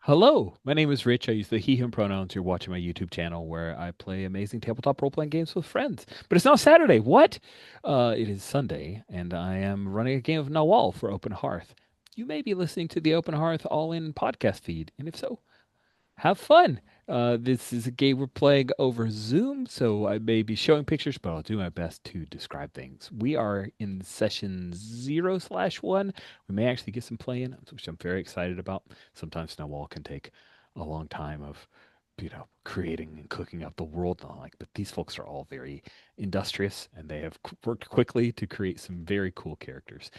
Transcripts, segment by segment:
Hello, my name is Rich. I use the he, him pronouns. You're watching my YouTube channel where I play amazing tabletop role-playing games with friends. But it's not Saturday. What? It is Sunday, and I am running a game of Nahual for Open Hearth. You may be listening to the Open Hearth all-in podcast feed, and if so, have fun. This is a game we're playing over Zoom, so I may be showing pictures, but I'll do my best to describe things. We are in session 0/1. We may actually get some play in, which I'm very excited about. Sometimes Snowball can take a long time of, creating and cooking up the world and all like, but these folks are all very industrious and they have worked quickly to create some very cool characters.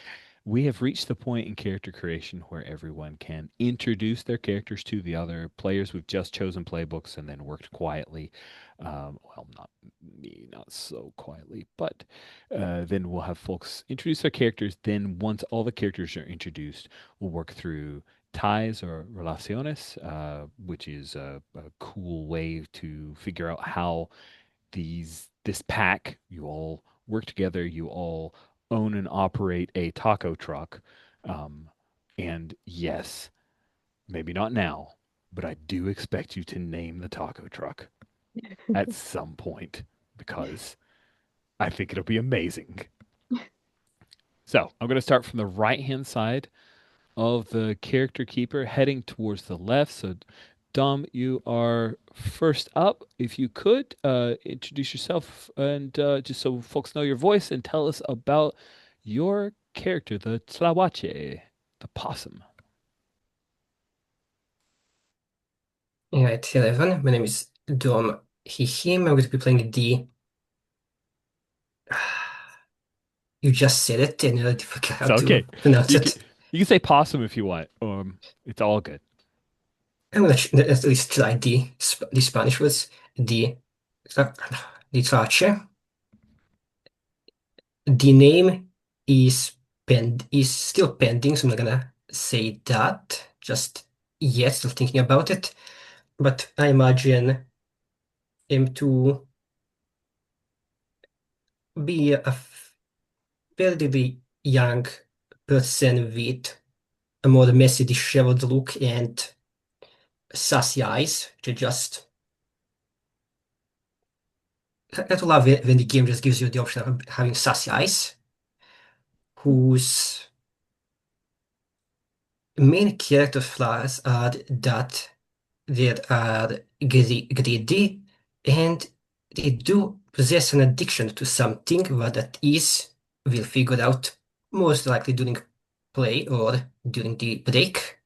We have reached the point in character creation where everyone can introduce their characters to the other players. We've just chosen playbooks and then worked quietly. Well, not me, not so quietly, but then we'll have folks introduce their characters. Then, once all the characters are introduced, we'll work through ties or relaciones, which is a cool way to figure out how this pack, you all work together, you all own and operate a taco truck. Um, and yes, maybe not now, but I do expect you to name the taco truck at some point because I think it'll be amazing. So I'm going to start from the right hand side of the character keeper, heading towards the left. So, Dom, you are first up. If you could introduce yourself and just so folks know your voice and tell us about your character, the Tlahuache, the possum. Alright, hello everyone. My name is Dom, he, him. I'm going to be playing D. You just said it and I forgot how So to okay, pronounce you can it. you can say possum if you want. It's all good. I'm going to at least try D, the Spanish words. D. The trache. The name is is still pending, so I'm not gonna say that just yet, still thinking about it. But I imagine him to be a fairly young person with a more messy, disheveled look and sassy eyes. To just I to love it when the game just gives you the option of having sassy eyes, whose main character flaws are that they are greedy and they do possess an addiction to something. What that is, we'll figure out most likely during play or during the break.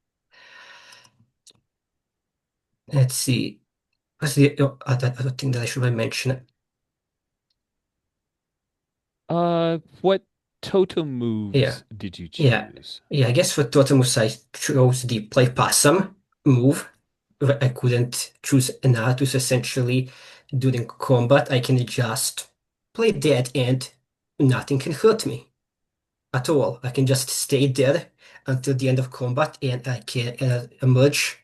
Let's see. What's the other thing that I should mention? What totem Yeah, moves did you yeah, choose? yeah. I guess for Totemus, I chose the play possum move. I couldn't choose another, so essentially during combat, I can just play dead and nothing can hurt me at all. I can just stay dead until the end of combat and I can emerge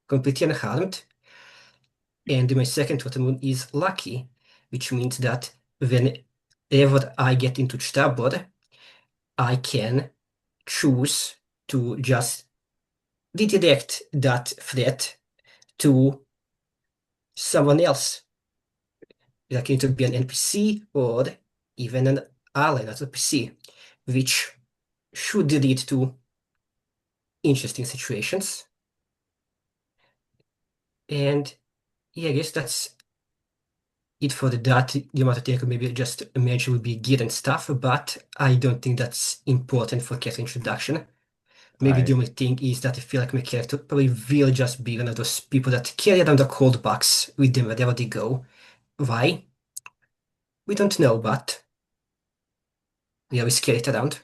completely unharmed. And my second totem is lucky, which means that whenever I get into trouble, I can choose to just redirect that threat to someone else. That can either be an NPC or even an ally, not a PC, which should lead to interesting situations. And yeah, I guess that's it for that. The amount of take maybe just imagine would be gear and stuff, but I don't think that's important for character introduction. Maybe the I only thing is that I feel like my character probably will just be one of those people that carry around a cold box with them wherever they go. Why? We don't know, but we always carry it around.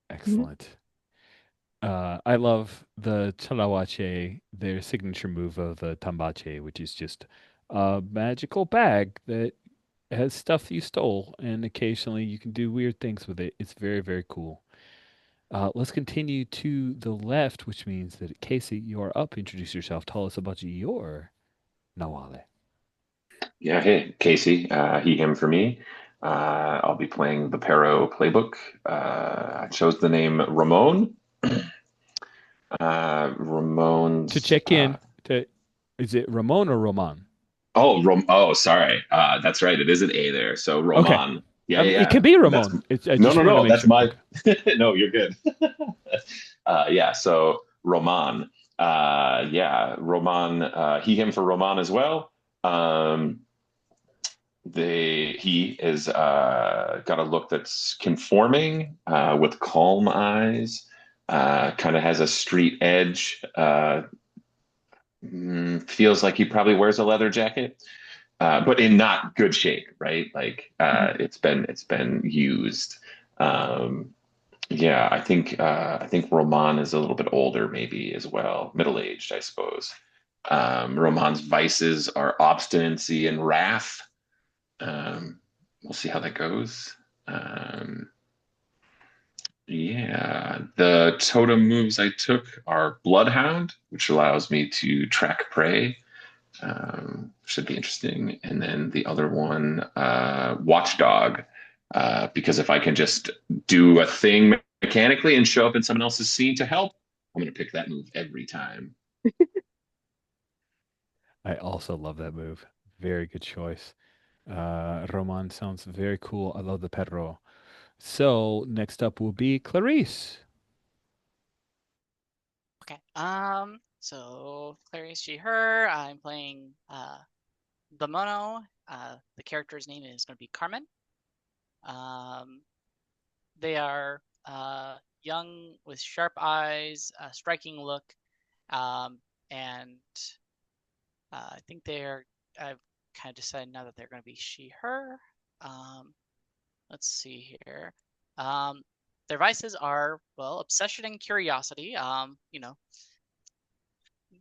Excellent. I love the Chalawache, their signature move of the Tambache, which is just a magical bag that has stuff you stole, and occasionally you can do weird things with it. It's very, very cool. Let's continue to the left, which means that Casey, you are up. Introduce yourself. Tell us about your Nawale. Yeah, hey, Casey, he, him for me. I'll be playing the Pero playbook. I chose the name Ramon. To Ramon's. check in, to is it Ramon or Roman? Oh, sorry. That's right. It is an A there. So Okay. Roman. Yeah, yeah, It yeah. could be That's Ramon. I no, just no, wanted to no. make That's sure. my. Okay. No, you're good. Yeah. So Roman. Yeah. Roman. He, him for Roman as well. Um, he is got a look that's conforming with calm eyes. Kind of has a street edge. Feels like he probably wears a leather jacket, but in not good shape, right? Like it's been used. Um, yeah, I think Roman is a little bit older, maybe as well, middle aged, I suppose. Roman's vices are obstinacy and wrath. Um, we'll see how that goes. Um, yeah, the totem moves I took are Bloodhound, which allows me to track prey. Should be interesting. And then the other one, Watchdog, because if I can just do a thing mechanically and show up in someone else's scene to help, I'm going to pick that move every time. I also love that move. Very good choice. Roman sounds very cool. I love the perro. So next up will be Clarice. Okay. So Clarice, she, her. I'm playing the mono. The character's name is going to be Carmen. Um, they are young with sharp eyes, a striking look, um, and I think they're. I've kind of decided now that they're going to be she, her. Um, let's see here. Um, their vices are, well, obsession and curiosity.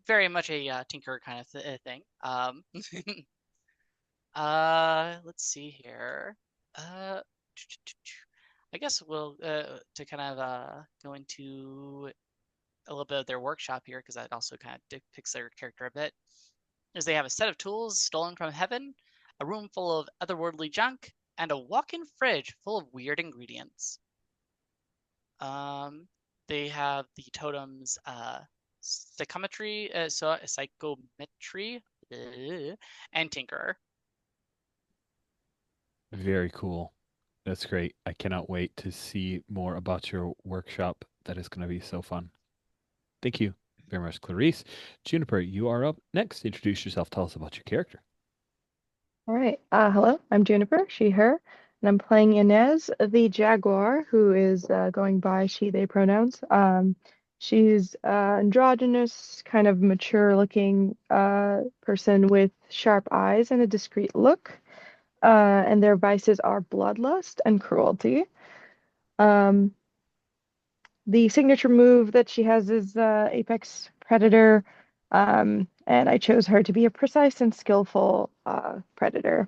Very much a tinker kind of thing. Let's see here. Uh, I guess we'll to kind of go into a little bit of their workshop here because that also kind of depicts their character a bit. Is they have a set of tools stolen from heaven, a room full of otherworldly junk, and a walk-in fridge full of weird ingredients. Um, they have the totems psychometry, psychometry, and tinkerer. Very cool. That's great. I cannot wait to see more about your workshop. That is going to be so fun. Thank you very much, Clarice. Juniper, you are up next. Introduce yourself. Tell us about your character. All right. Hello, I'm Juniper, she, her, and I'm playing Inez, the jaguar, who is going by she, they pronouns. She's androgynous, kind of mature-looking person with sharp eyes and a discreet look. And their vices are bloodlust and cruelty. Um, the signature move that she has is Apex Predator, and I chose her to be a precise and skillful predator.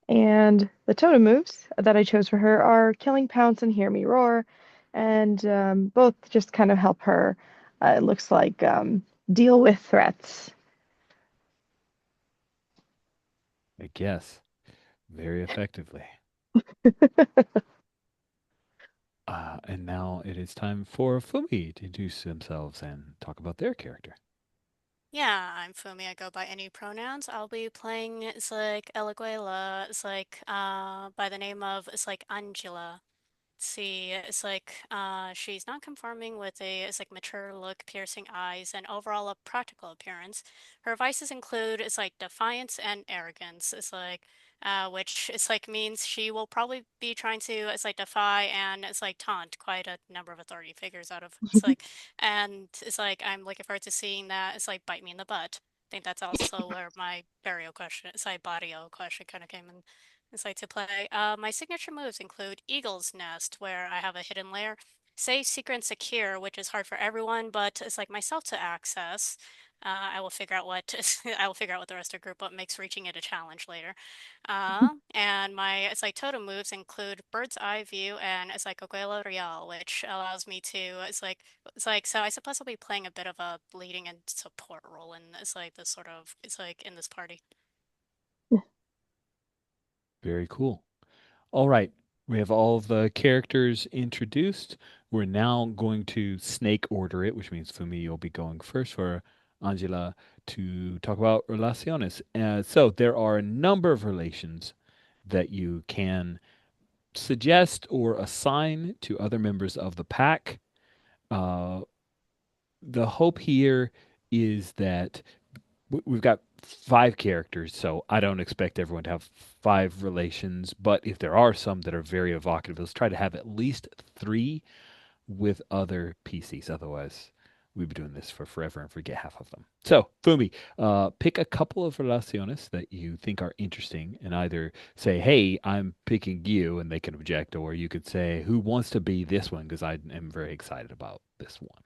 And the totem moves that I chose for her are Killing Pounce and Hear Me Roar, and both just kind of help her, it looks like, deal with threats. I guess very effectively. And now it is time for Fumi to introduce themselves and talk about their character. Yeah, I'm Fumi. I go by any pronouns. I'll be playing it's like Eleguela. It's like by the name of it's like Angela. See, it's like she's not conforming with a it's like mature look, piercing eyes, and overall a practical appearance. Her vices include it's like defiance and arrogance. It's like which it's like means she will probably be trying to it's like defy and it's like taunt quite a number of authority figures out of it's like and it's like I'm looking forward to seeing that it's like bite me in the butt. I think that's also where my barrio question, it's like barrio question kind of came in. It's like to play. My signature moves include Eagle's Nest, where I have a hidden lair, Safe, Secret, and Secure, which is hard for everyone, but it's like myself to access. I will figure out what I will figure out with the rest of the group what makes reaching it a challenge later. And my it's like totem moves include Bird's Eye View and it's like Abuelo Real, which allows me to it's like so I suppose I'll be playing a bit of a leading and support role in it's like this sort of it's like in this party. Very cool. All right. We have all of the characters introduced. We're now going to snake order it, which means Fumi, you'll be going first for Angela to talk about relaciones. So there are a number of relations that you can suggest or assign to other members of the pack. Uh, the hope here is that we've got five characters, so I don't expect everyone to have five relations. But if there are some that are very evocative, let's try to have at least three with other PCs. Otherwise, we'd be doing this for forever and forget half of them. So, Fumi, pick a couple of relaciones that you think are interesting and either say, hey, I'm picking you, and they can object, or you could say, who wants to be this one? Because I am very excited about this one.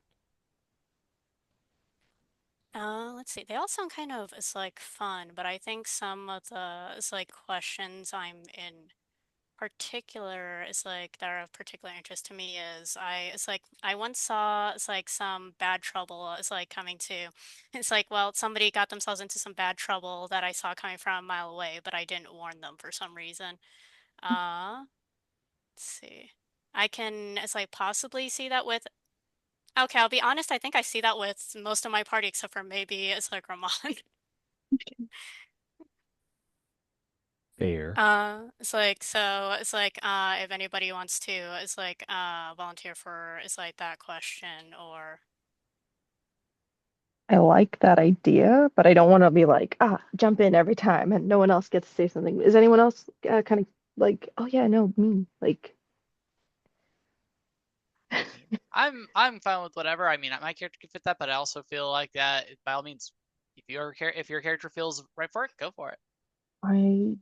Let's see. They all sound kind of it's like fun, but I think some of the it's like questions I'm in particular is like that are of particular interest to me is it's like I once saw it's like some bad trouble it's like coming to it's like well somebody got themselves into some bad trouble that I saw coming from a mile away, but I didn't warn them for some reason. Let's see. I can it's like possibly see that with okay, I'll be honest, I think I see that with most of my party except for maybe it's like Ramon. Fair. It's like so it's like if anybody wants to it's like volunteer for it's like that question or I like that idea, but I don't want to be like, jump in every time and no one else gets to say something. Is anyone else kind of like, oh yeah, no, me. Like, I'm fine with whatever. I mean, my character can fit that, but I also feel like that by all means, if your character feels right for it, go for it. I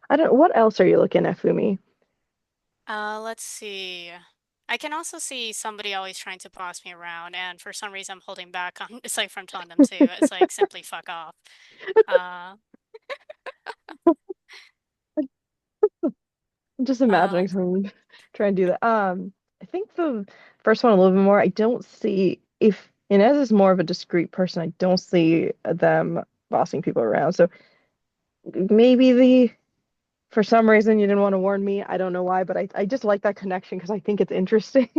I don't what else are you looking at, Fumi? let's see. I can also see somebody always trying to boss me around, and for some reason I'm holding back on it's like from telling them to. It's like simply fuck off. Uh I'm just uh imagining someone trying to do that. I think the first one a little bit more. I don't see if Inez is more of a discreet person. I don't see them bossing people around. So maybe for some reason you didn't want to warn me. I don't know why, but I just like that connection because I think it's interesting.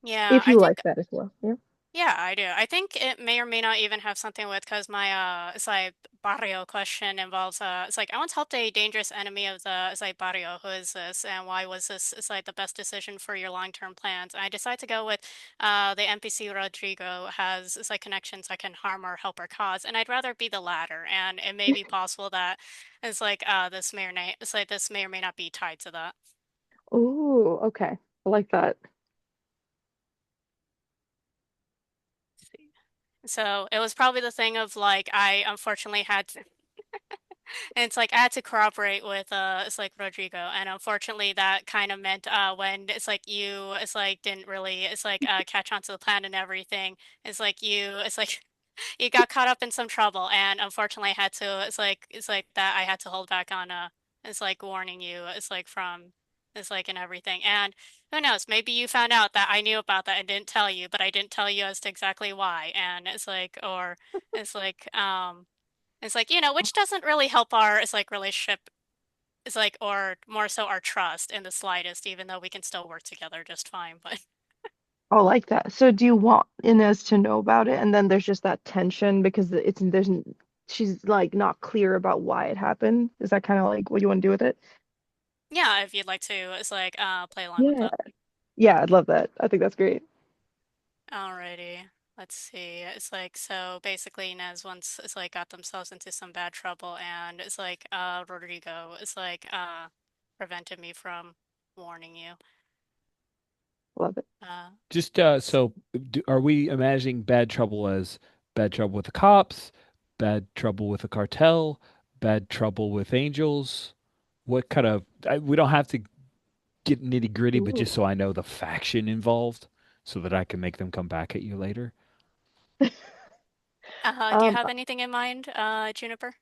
yeah, If I you think like that as well. Yeah. yeah, I do. I think it may or may not even have something with because my it's like barrio question involves it's like I once helped a dangerous enemy of the it's like barrio. Who is this and why was this it's like the best decision for your long-term plans? And I decided to go with the NPC Rodrigo has it's like connections I can harm or help or cause, and I'd rather be the latter. And it may be possible that it's like this may or may it's like this may or may not be tied to that. Ooh, okay. I like that. So it was probably the thing of like I unfortunately had to and it's like I had to cooperate with it's like Rodrigo, and unfortunately that kind of meant when it's like you it's like didn't really it's like catch on to the plan and everything. It's like you it's like you got caught up in some trouble, and unfortunately I had to it's like that I had to hold back on it's like warning you it's like from it's like and everything. And who knows, maybe you found out that I knew about that and didn't tell you, but I didn't tell you as to exactly why. And it's like or it's like it's like, you know, which doesn't really help our it's like relationship it's like or more so our trust in the slightest, even though we can still work together just fine. But I like that. So do you want Inez to know about it? And then there's just that tension because she's like not clear about why it happened. Is that kind of like what you want to do with it? yeah, if you'd like to, it's like play along with Yeah. that. Yeah, I'd love that. I think that's great. Alrighty. Let's see. It's like so basically Inez once it's like got themselves into some bad trouble and it's like Rodrigo it's like prevented me from warning you. Love it. Just so, are we imagining bad trouble as bad trouble with the cops, bad trouble with the cartel, bad trouble with angels? What kind of, we don't have to get nitty gritty, but Ooh. just so I know the faction involved so that I can make them come back at you later. Do you Um, have anything in mind, Juniper?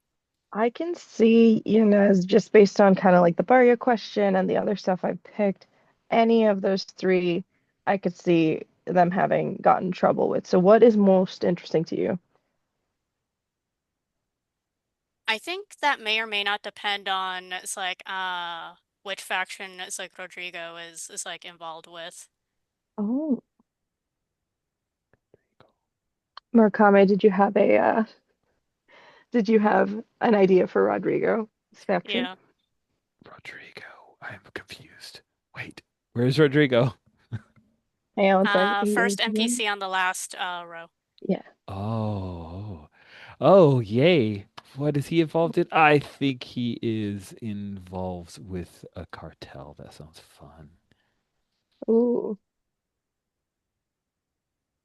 I can see Inez just based on kind of like the Barrio question and the other stuff I picked, any of those three, I could see them having gotten trouble with. So what is most interesting to you? I think that may or may not depend on it's like which faction is like Rodrigo is like involved with. Oh, Murakami, did you have an idea for Rodrigo's faction? Yeah. Rodrigo. I am confused. Wait, where's Rodrigo? Hang on one second. First NPC on the last row. Yeah. Oh, oh, yay. What is he involved in? I think he is involved with a cartel. That sounds fun. Ooh.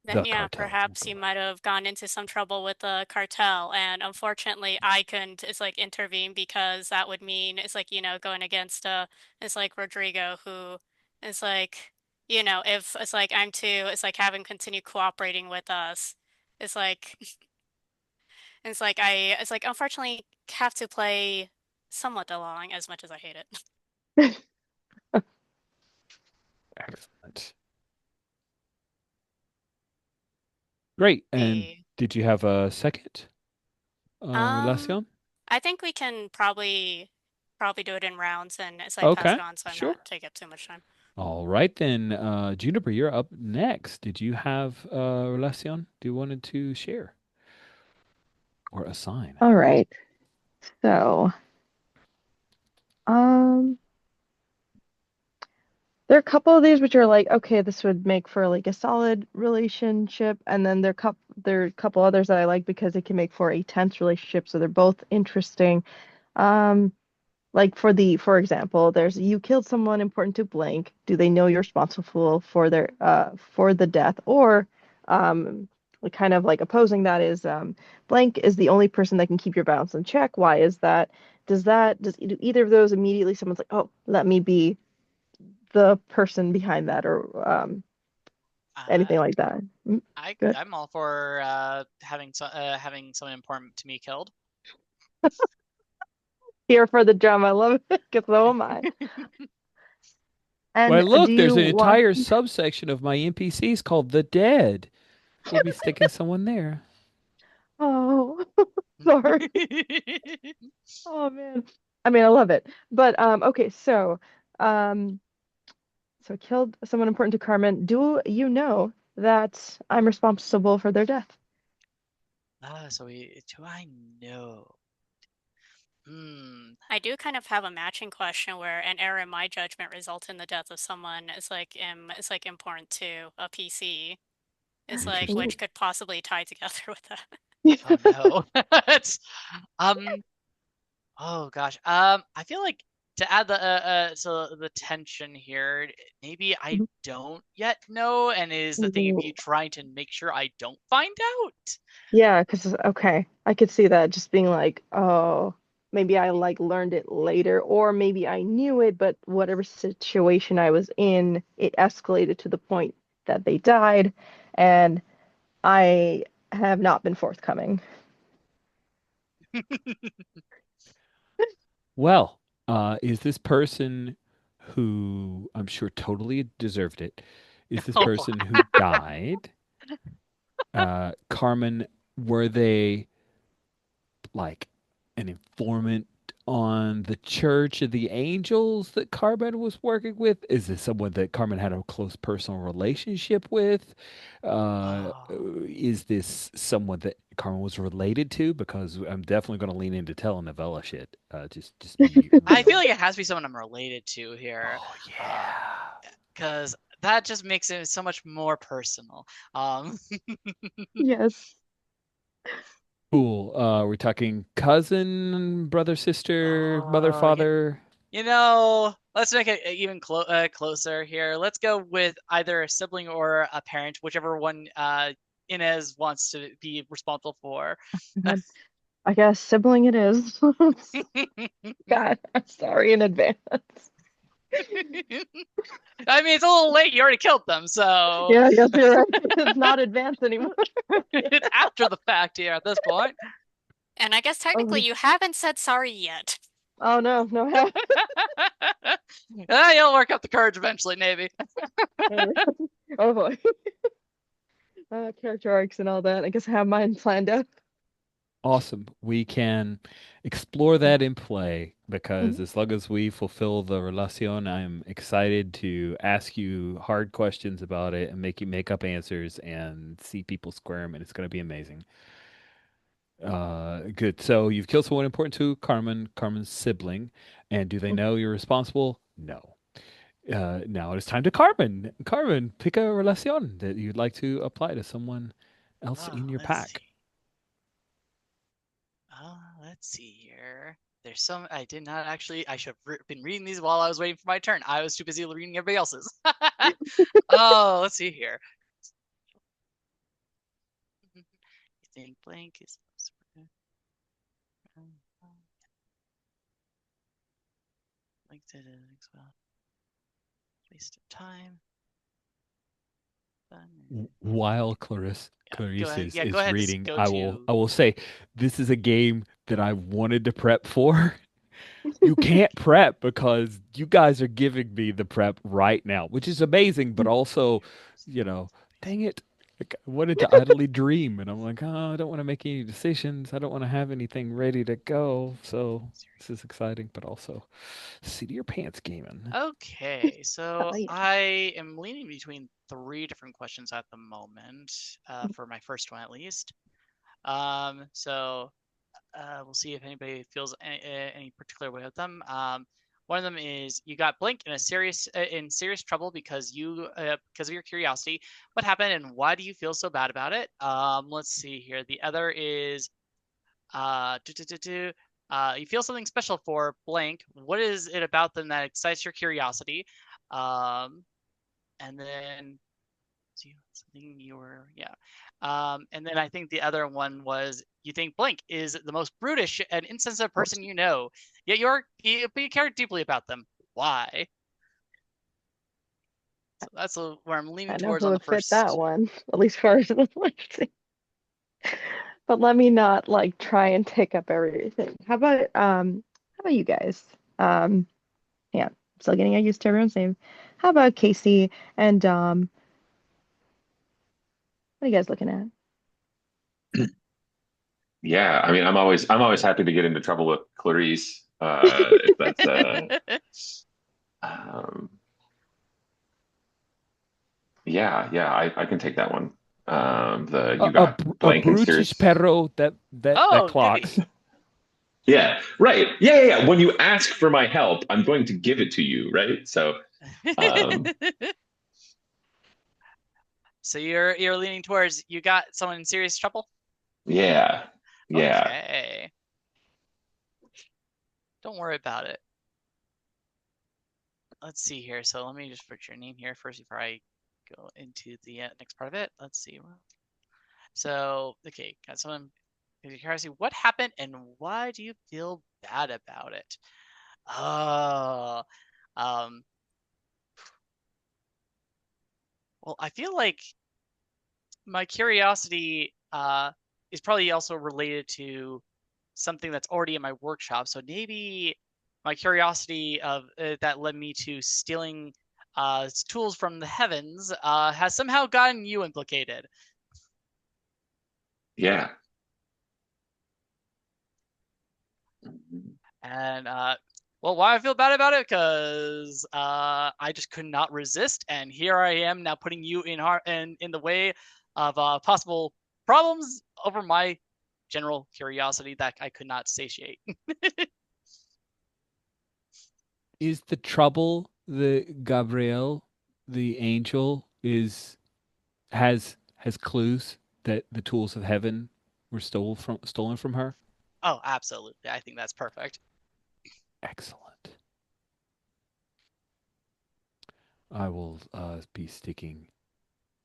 Then The yeah, cartel. perhaps he might have gone into some trouble with the cartel, and unfortunately, I couldn't. It's like intervene because that would mean it's like going against it's like Rodrigo who is like if it's like I'm to it's like have him continue cooperating with us. It's like it's like it's like unfortunately have to play somewhat along as much as I hate it. Excellent. Great. And The did you have a second um, relation? I think we can probably do it in rounds and it's like pass Okay, it on so I'm sure. not take up too much time. All right then. Juniper, you're up next. Did you have a relation? Do you wanted to share or assign? All right. So, um, there are a couple of these which are like, okay, this would make for like a solid relationship, and then there are a couple others that I like because it can make for a tense relationship. So they're both interesting. Um, like for example, there's you killed someone important to blank. Do they know you're responsible for their for the death? Or like kind of like opposing that is blank is the only person that can keep your balance in check. Why is that? Does do either of those immediately someone's like, oh, let me be the person behind that or anything Uh, like that? Good. I'm all for having someone important to me killed. Here for the drama. I love it because so am I. Why, And do look, there's you an want entire subsection of my NPCs called the Dead. We'll be sticking someone there. oh sorry. Oh man. I mean, I love it. But okay, um so killed someone important to Carmen. Do you know that I'm responsible for their death? Do I know? Hmm. I do kind of have a matching question where an error in my judgment results in the death of someone it's like important to a PC. It's like Interesting. Ooh. which could possibly tie together with that. Oh no. It's um. Oh gosh. I feel like to add the tension here, maybe I don't yet know, and is the thing of you Ooh. trying to make sure I don't find out. Yeah, because okay, I could see that just being like, oh, maybe I like learned it later, or maybe I knew it, but whatever situation I was in, it escalated to the point that they died, and I have not been forthcoming. Well, is this person who I'm sure totally deserved it? Is this Oh, person who died? Carmen, were they like an informant on the Church of the Angels that Carmen was working with? Is this someone that Carmen had a close personal relationship with? oh. Is this someone that Carmen was related to? Because I'm definitely going to lean into telenovela shit. Just be I feel real. like it has to be someone I'm related to here, Oh yeah. because that just makes it so much more personal. Yes. Cool. We're talking cousin, brother, sister, mother, Oh, yeah. father. Let's make it even closer here. Let's go with either a sibling or a parent, whichever one Inez wants to be responsible for. God. I guess sibling it is. God, I'm sorry in advance. I mean, it's a little late. You already killed them, so Yeah, I guess you're right. It's not advanced anymore. it's after the fact here at this point. And I guess technically Oh, you haven't said sorry yet. oh no, no. You'll work up the courage eventually, maybe. Oh boy. Character arcs and all that. I guess I have mine planned out. Awesome. We can explore that in play Mhm. because as long as we fulfill the relacion, I'm excited to ask you hard questions about it and make you make up answers and see people squirm, and it's going to be amazing. Good. So you've killed someone important to Carmen, Carmen's sibling, and do they Mhm. know you're responsible? No. Now it is time to Carmen. Carmen, pick a relacion that you'd like to apply to someone else Oh, in your let's pack. see. Let's see here. There's some I did not actually. I should have been reading these while I was waiting for my turn. I was too busy reading everybody else's. Oh, let's see here. You think blank is linked to the well. Waste of time. While Yeah, go Clarice ahead. Yeah, go is ahead. reading, Go I to. will say this is a game that I wanted to prep for. You can't prep because you guys are giving me the prep right now, which is amazing, but also, you know, dang it. Like, I wanted to idly dream, and I'm like, oh, I don't want to make any decisions. I don't want to have anything ready to go. So this is exciting, but also seat of your pants gaming. Okay, so Oh, yeah. I am leaning between three different questions at the moment, for my first one at least. So we'll see if anybody feels any particular way with them. One of them is you got Blink in serious trouble because of your curiosity. What happened and why do you feel so bad about it? Let's see here. The other is uh, do, do, do, do, you feel something special for Blank. What is it about them that excites your curiosity? Um, and then something you were yeah. And then I think the other one was you think Blink is the most brutish and insensitive person you know, yet you care deeply about them. Why? So that's where I'm leaning I know towards who on the would fit that first. one, at least for the let's. But let me not like try and take up everything. How about you guys? Um, yeah, I'm still getting used to everyone's name. How about Casey and what are you guys looking at? Yeah, I mean, I'm always happy to get into trouble with Clarice. If that's um, yeah, I can take that one. The you got A blank and brutish serious. perro that Oh, clocks. Yeah, right. Yeah. When you ask for my help, I'm going to give it to you, right? So, um, so you're leaning towards you got someone in serious trouble. yeah, yeah. Okay, don't worry about it. Let's see here. So let me just put your name here first before I go into the next part of it. Let's see. So, okay, got someone. Curiosity, what happened and why do you feel bad about it? Oh, um, well, I feel like my curiosity is probably also related to something that's already in my workshop. So maybe my curiosity of that led me to stealing tools from the heavens has somehow gotten you implicated. Yeah. And well, why I feel bad about it? Because I just could not resist, and here I am now putting you in the way of possible problems over my general curiosity that I could not satiate. Is the trouble that Gabrielle, the angel, is has clues that the tools of heaven were stolen from her? Oh, absolutely. I think that's perfect. Excellent. I will be sticking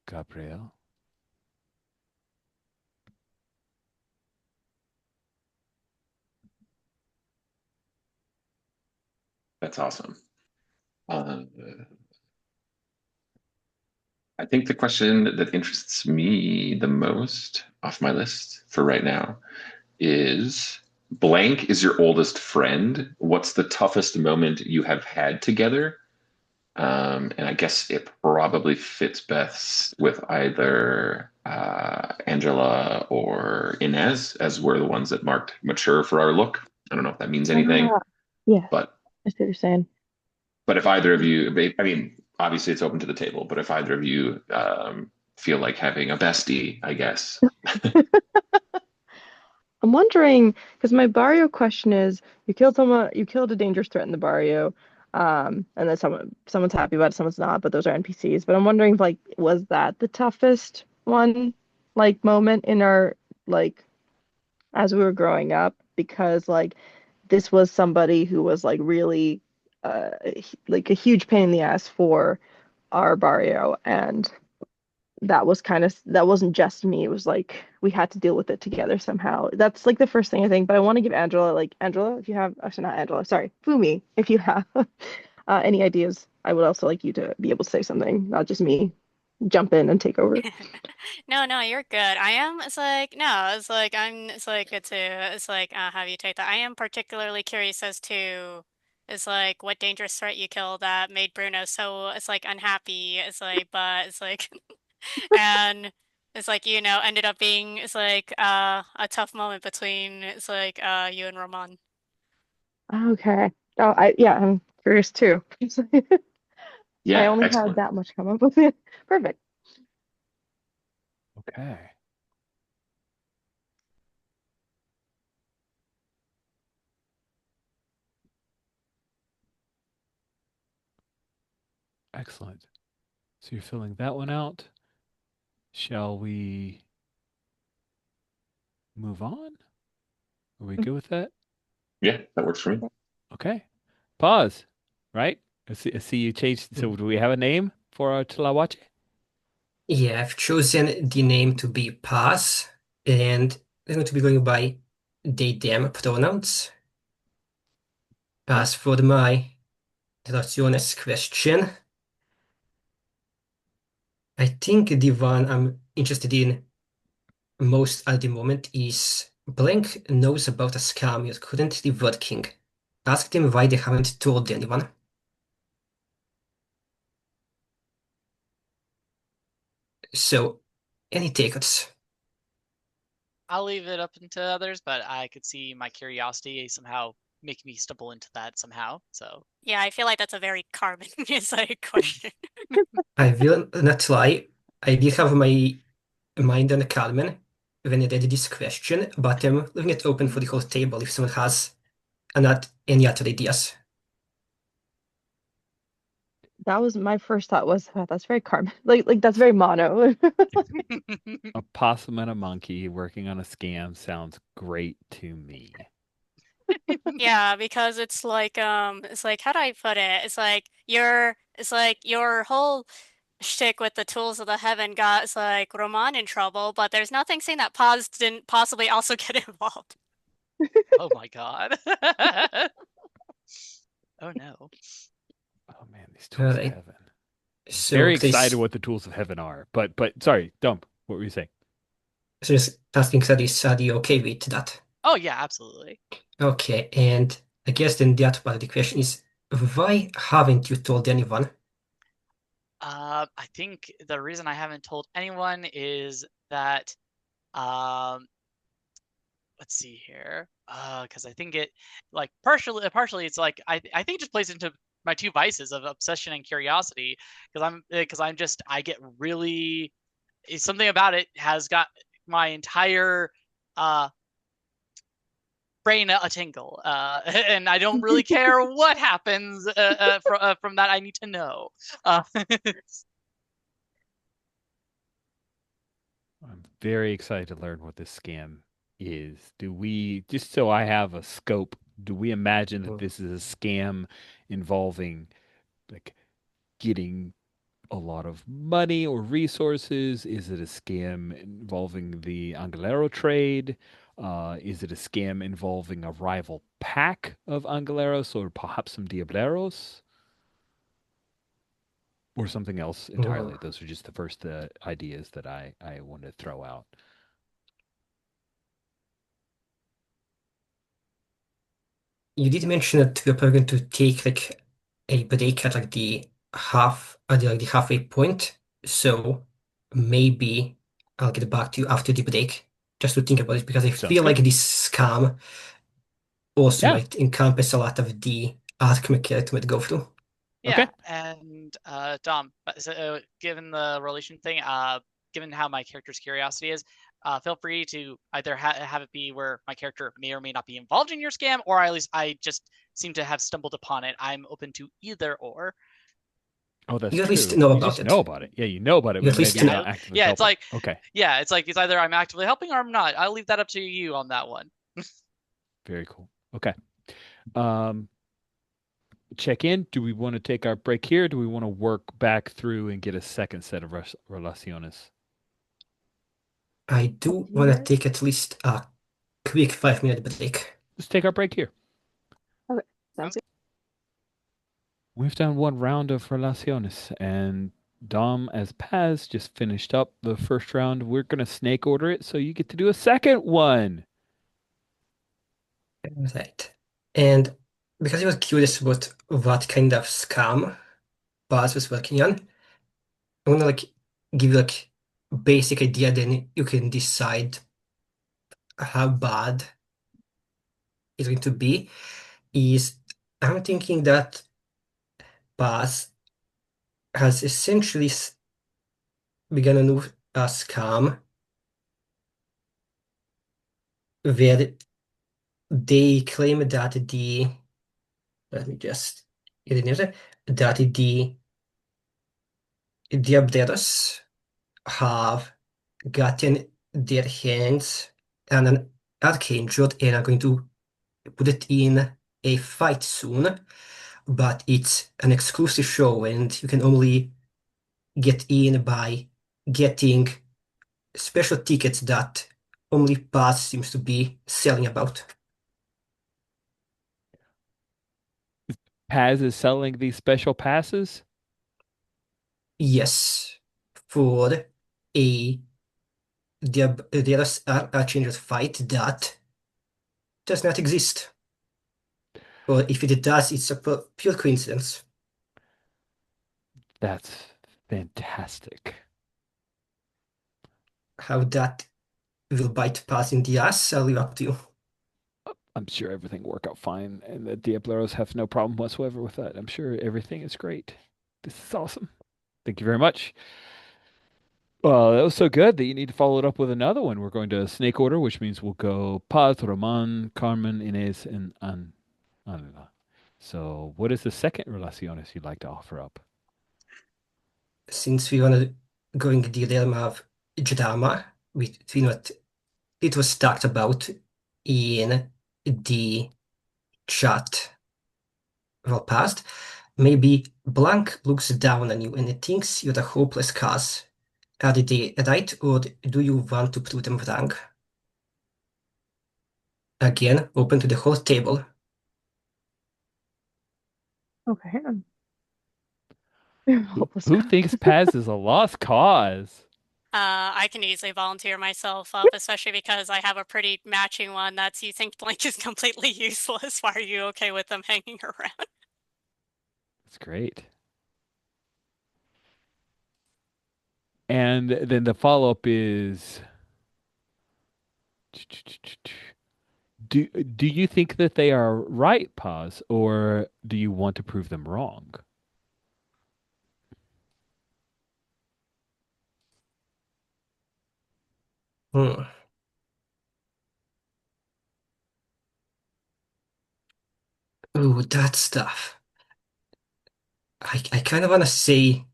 Gabrielle. That's awesome. Uh, I think the question that interests me the most off my list for right now is blank is your oldest friend. What's the toughest moment you have had together? And I guess it probably fits best with either Angela or Inez, as were the ones that marked mature for our look. I don't know if that means anything, Ah, yes, but I see what you're saying. if either of you, I mean, obviously it's open to the table, but if either of you feel like having a bestie, I guess. I'm wondering because my barrio question is you killed someone, you killed a dangerous threat in the barrio, and then someone's happy about it, someone's not, but those are NPCs. But I'm wondering like was that the toughest one like moment in our like as we were growing up because like this was somebody who was like really like a huge pain in the ass for our barrio and that was kind of that wasn't just me. It was like we had to deal with it together somehow. That's like the first thing I think. But I want to give Angela, like Angela, if you have actually not Angela, sorry, Fumi, if you have any ideas, I would also like you to be able to say something, not just me jump in and take over. No, no, you're good. I am, it's like, no, it's like, it's like, good to, it's like, have you take that. I am particularly curious as to, it's like, what dangerous threat you killed that made Bruno so, it's like, unhappy. It's like, but it's like, and it's like, ended up being, it's like, a tough moment between, it's like, you and Roman. Okay. Oh, I yeah, I'm curious too. I Yeah, only had excellent. that much come up with it. Perfect. Okay. Excellent. So you're filling that one out. Shall we move on? Are we good with that? Yeah, that works for me. Okay. Pause. Right? I see you changed. So do we have a name for our Tlawache? Yeah, I've chosen the name to be Paz, and I'm going to be going by they, them pronouns. As for my relaciones question, I think the one I'm interested in most at the moment is Blank knows about a scam you're currently working. Ask them why they haven't told anyone. So, any takers? I'll leave it up into others, but I could see my curiosity somehow make me stumble into that somehow. So Yeah, I feel like that's a very Carmen, it's like, question. I will not lie. I did have my mind on Carmen when I did this question, but I'm leaving it open for the whole table if someone has not any other ideas. That was my first thought was "Oh, that's very Carmen. Like that's very mono. A possum and a monkey working on a scam sounds great to me. Yeah, because it's like how do I put it? It's like your whole shtick with the tools of the heaven got it's like Roman in trouble, but there's nothing saying that Paz didn't possibly also get involved. oh my god. oh no. Oh man, these All tools of right. heaven. So, Very excited Chris, what the tools of heaven are. But sorry, Dump. What were you saying? so just asking Sadis, are you okay with that? Oh yeah, absolutely. Okay, and I guess then the other part of the question is why haven't you told anyone? I think the reason I haven't told anyone is that um let's see here. Because I think it like partially it's like I think it just plays into my two vices of obsession and curiosity because I'm just I get really something about it has got my entire uh brain a tingle and I don't really care what happens from that I need to know uh I'm very excited to learn what this scam is. Do we, just so I have a scope, do we imagine that Hmm. this is a scam involving like getting a lot of money or resources? Is it a scam involving the Angelero trade? Is it a scam involving a rival pack of Angeleros or perhaps some Diableros? Or something else Hmm. entirely? Those are just the first ideas that I want to throw out. You did mention that we're probably going to take like a break at like the halfway point. So maybe I'll get back to you after the break, just to think about it, because I Sounds feel like good. this scam also Yeah. might encompass a lot of the arc my character might go through. Okay. Yeah, and Dom, given the relation thing, given how my character's curiosity is, feel free to either have it be where my character may or may not be involved in your scam, or at least I just seem to have stumbled upon it. I'm open to either or. Oh, that's You at least true. know You about just know it. about it. Yeah, you know about it, You but at least maybe you're know. not actively Yeah, it's helping. like, Okay. yeah, it's either I'm actively helping or I'm not. I'll leave that up to you on that one. Very cool. Okay. Um, check in. Do we want to take our break here? Do we want to work back through and get a second set of relaciones? I Up do to you want to guys. take at least a quick 5 minute break. Let's take our break here. Okay, sounds Sounds good. We've done one round of relaciones, and Dom, as Paz, just finished up the first round. We're going to snake order it, so you get to do a second one. Right. And because I was curious about what kind of scam Buzz was working on, I want to give you basic idea, then you can decide how bad it's going to be. Is I'm thinking that Buzz has essentially begun a new scam where they claim that let me just get it there, that the updates have gotten their hands on an archangel and are going to put it in a fight soon, but it's an exclusive show and you can only get in by getting special tickets that only Pass seems to be selling about. Paz is selling these special passes. Yes, for a there's a change fight that does not exist. Or if it does, it's a pure coincidence. That's fantastic. How that will bite Pass in the ass, I'll leave up to you. I'm sure everything will work out fine, and the Diableros have no problem whatsoever with that. I'm sure everything is great. This is awesome. Thank you very much. Well, that was so good that you need to follow it up with another one. We're going to snake order, which means we'll go Paz, Roman, Carmen, Inez, and Anila. So, what is the second relaciones you'd like to offer up? Since we want to go in the realm of drama, between what it was talked about in the chat well past, maybe Blank looks down on you and thinks you're a hopeless cause. Are they right, or do you want to prove them wrong? Again, open to the whole table. Okay. Who Hopeless who cause. thinks Paz is a lost cause? I can easily volunteer myself up, especially because I have a pretty matching one that's you think Blink is completely useless. Why are you okay with them hanging around? That's great. And then the follow-up is, do you think that they are right, Paz, or do you want to prove them wrong? Hmm. Ooh, that stuff. I kind of want to say,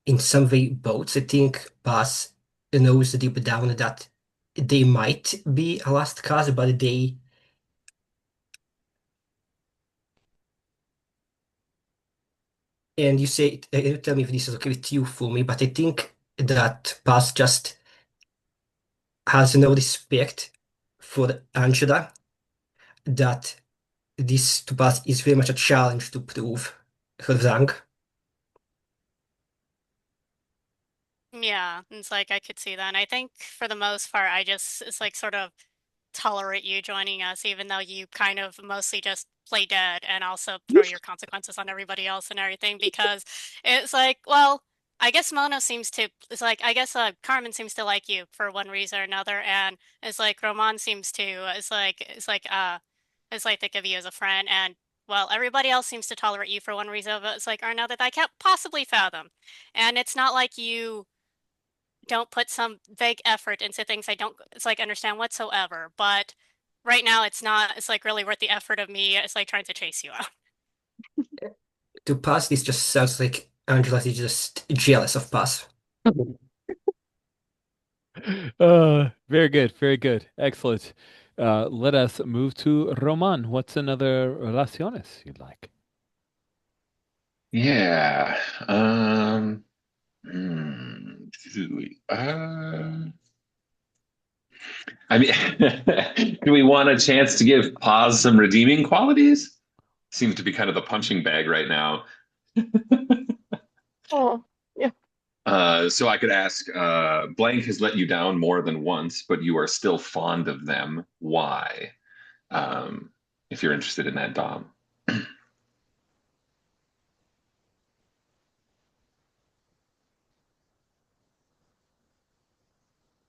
in some way, both. I think Bass knows deep down that they might be a lost cause, but and you say, you tell me if this is okay with you for me, but I think that Bass just has no respect for Angela, that this to Bass is very much a challenge to prove her wrong. Yeah, it's like I could see that. And I think for the most part, I just it's like sort of tolerate you joining us, even though you kind of mostly just play dead and also throw your consequences on everybody else and everything because it's like, well, I guess Mono seems to, it's like, I guess Carmen seems to like you for one reason or another, and it's like Roman seems to, it's like think of you as a friend, and well, everybody else seems to tolerate you for one reason, but it's like, or another that I can't possibly fathom. And it's not like you don't put some vague effort into things I don't, it's like understand whatsoever, but right now it's not, it's like really worth the effort of me, it's like trying to chase you out. To Paz, this just sounds like Angela is just jealous of Paz. Very good, very good. Excellent. Let us move to Roman. What's another relaciones you'd like? Yeah. Hmm, I mean, do we want a chance to give Paz some redeeming qualities? Seems to be kind of the punching bag right now. Oh, yeah. So I could ask, blank has let you down more than once, but you are still fond of them. Why? Um, if you're interested in that, Dom.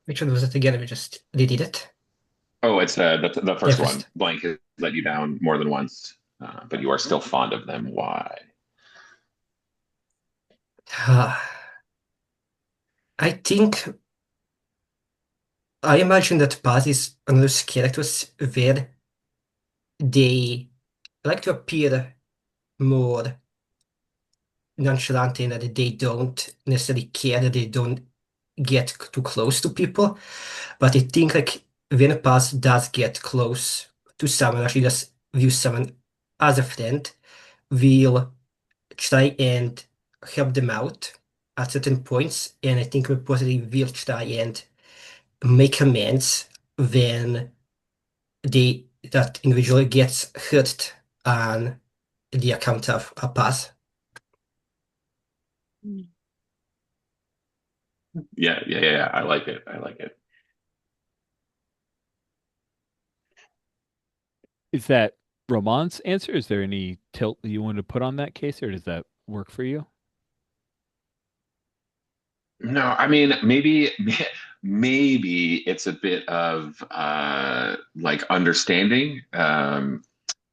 Which one was it again? We just did it. Oh, it's the Yeah, first one. first. Blank has let you down more than once, but you are still fond of them. Why? I think I imagine that Paz is one of those characters where they like to appear more nonchalant in that they don't necessarily care that they don't get too close to people. But I think like when a Paz does get close to someone, actually just views someone as a friend, will try and help them out at certain points. And I think we possibly will try and make amends when that individual gets hurt on the account of a Paz. Yeah. I like it. I like it. Is that Roman's answer? Is there any tilt that you want to put on that case, or does that work for you? No, I mean maybe it's a bit of like understanding.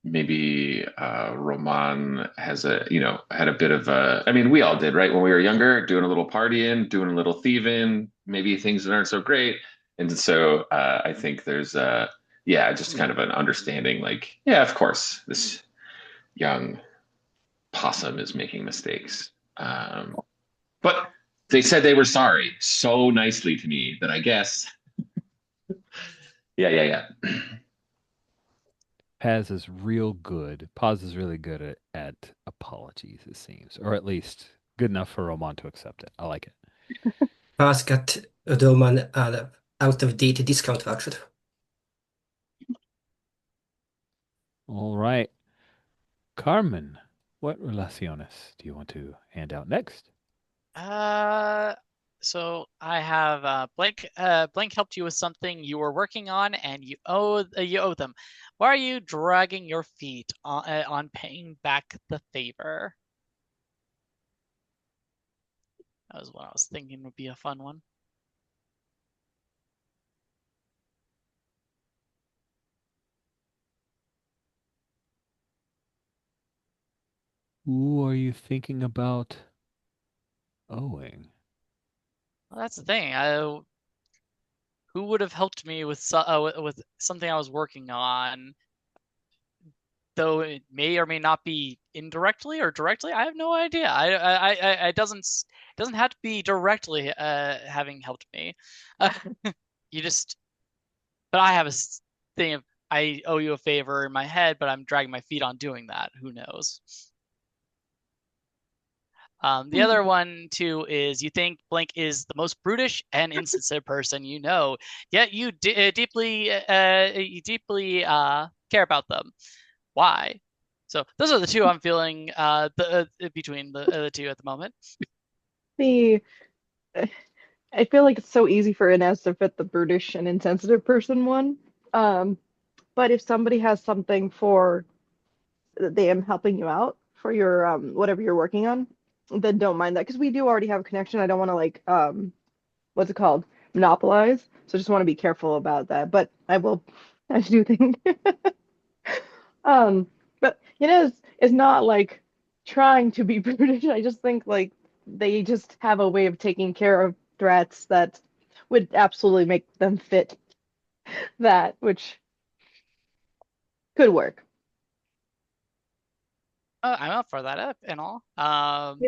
Maybe Roman has had a bit of a. I mean, we all did, right? When we were younger, doing a little partying, doing a little thieving, maybe things that aren't so great. And so I think there's yeah, just kind of an understanding, like, yeah, of course, this young possum is making mistakes. But they said they were sorry so nicely to me that I guess, yeah. Paz is really good at apologies, it seems, or at least good enough for Roman to accept it. I like it. Paz got Roman out of date discount voucher. All right. Carmen, what relaciones do you want to hand out next? Uh, so I have Blank helped you with something you were working on, and you owe them. Why are you dragging your feet on paying back the favor? That was what I was thinking would be a fun one. Who are you thinking about owing? Well, that's the thing. Who would have helped me with with something I was working on, though it may or may not be indirectly or directly. I have no idea. It doesn't have to be directly having helped me. Uh, you just but I have a thing of I owe you a favor in my head, but I'm dragging my feet on doing that. Who knows? The other one too is you think Blink is the most brutish and insensitive person you know, yet you deeply care about them. Why? So those are the two I'm feeling between the two at the moment. The I feel like it's so easy for Inez to fit the brutish and insensitive person one. Um, but if somebody has something for them helping you out for your whatever you're working on, then don't mind that because we do already have a connection. I don't want to like what's it called? Monopolize. So just want to be careful about that. But I will I do think um but it's not like trying to be brutish. I just think like they just have a way of taking care of threats that would absolutely make them fit that, which could work. I'm up for that up and all. But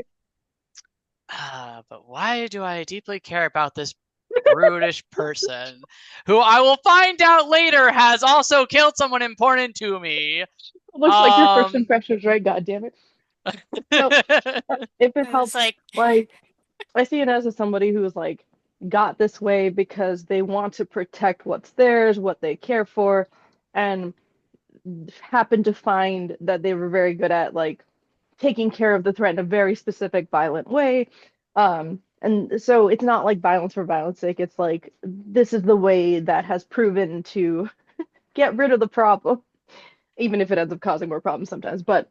why do I deeply care about this brutish person who I will find out later has also killed someone important to me? Looks like your first Um, impression is right, God damn it. So if it It's helps, like, like I see it as somebody who's like got this way because they want to protect what's theirs, what they care for, and happen to find that they were very good at like taking care of the threat in a very specific violent way. And so it's not like violence for violence sake. It's like this is the way that has proven to get rid of the problem, even if it ends up causing more problems sometimes. But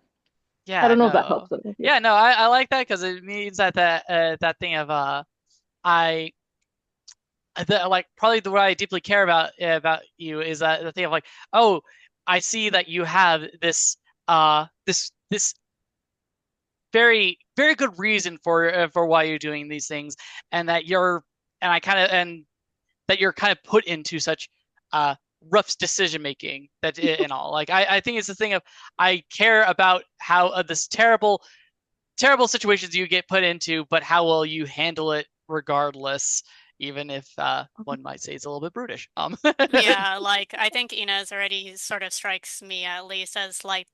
I yeah, don't know if that helps no. them. Yeah. Yeah, no, I like that because it means that that thing of I like probably the what I deeply care about you is that the thing of like, oh, I see that you have this very very good reason for why you're doing these things, and that you're and I kind of and that you're kind of put into such uh rough decision making that and all like I think it's the thing of I care about how this terrible situations you get put into, but how will you handle it regardless, even if one might say it's a little bit brutish. yeah, like I think Ina's already sort of strikes me at least as like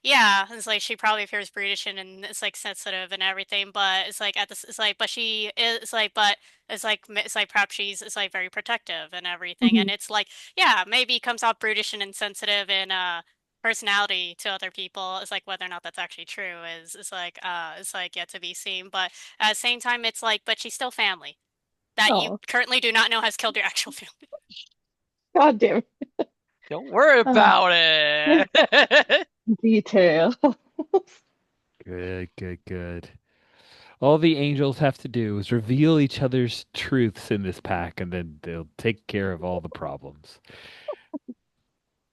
yeah, it's like she probably appears British and it's like sensitive and everything, but it's like it's like but she is it's like but it's like perhaps it's like very protective and everything, Mhm. and it's like yeah, maybe comes off brutish and insensitive in personality to other people. It's like whether or not that's actually true is it's like yet to be seen, but at the same time it's like but she's still family that you Oh, currently do not know has killed your actual family. God damn Don't worry it. about it. Detail. Good, good, good. All the angels have to do is reveal each other's truths in this pack, and then they'll take care of all the problems.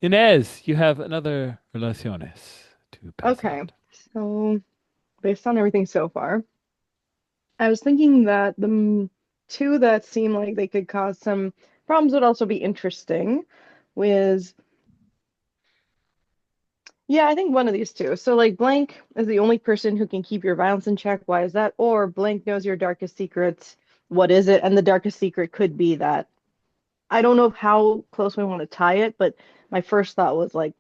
Inez, you have another relaciones to pass Okay, out. so based on everything so far, I was thinking that the two that seem like they could cause some problems would also be interesting. Was yeah, I think one of these two. So like Blank is the only person who can keep your violence in check. Why is that? Or Blank knows your darkest secrets. What is it? And the darkest secret could be that I don't know how close we want to tie it, but my first thought was like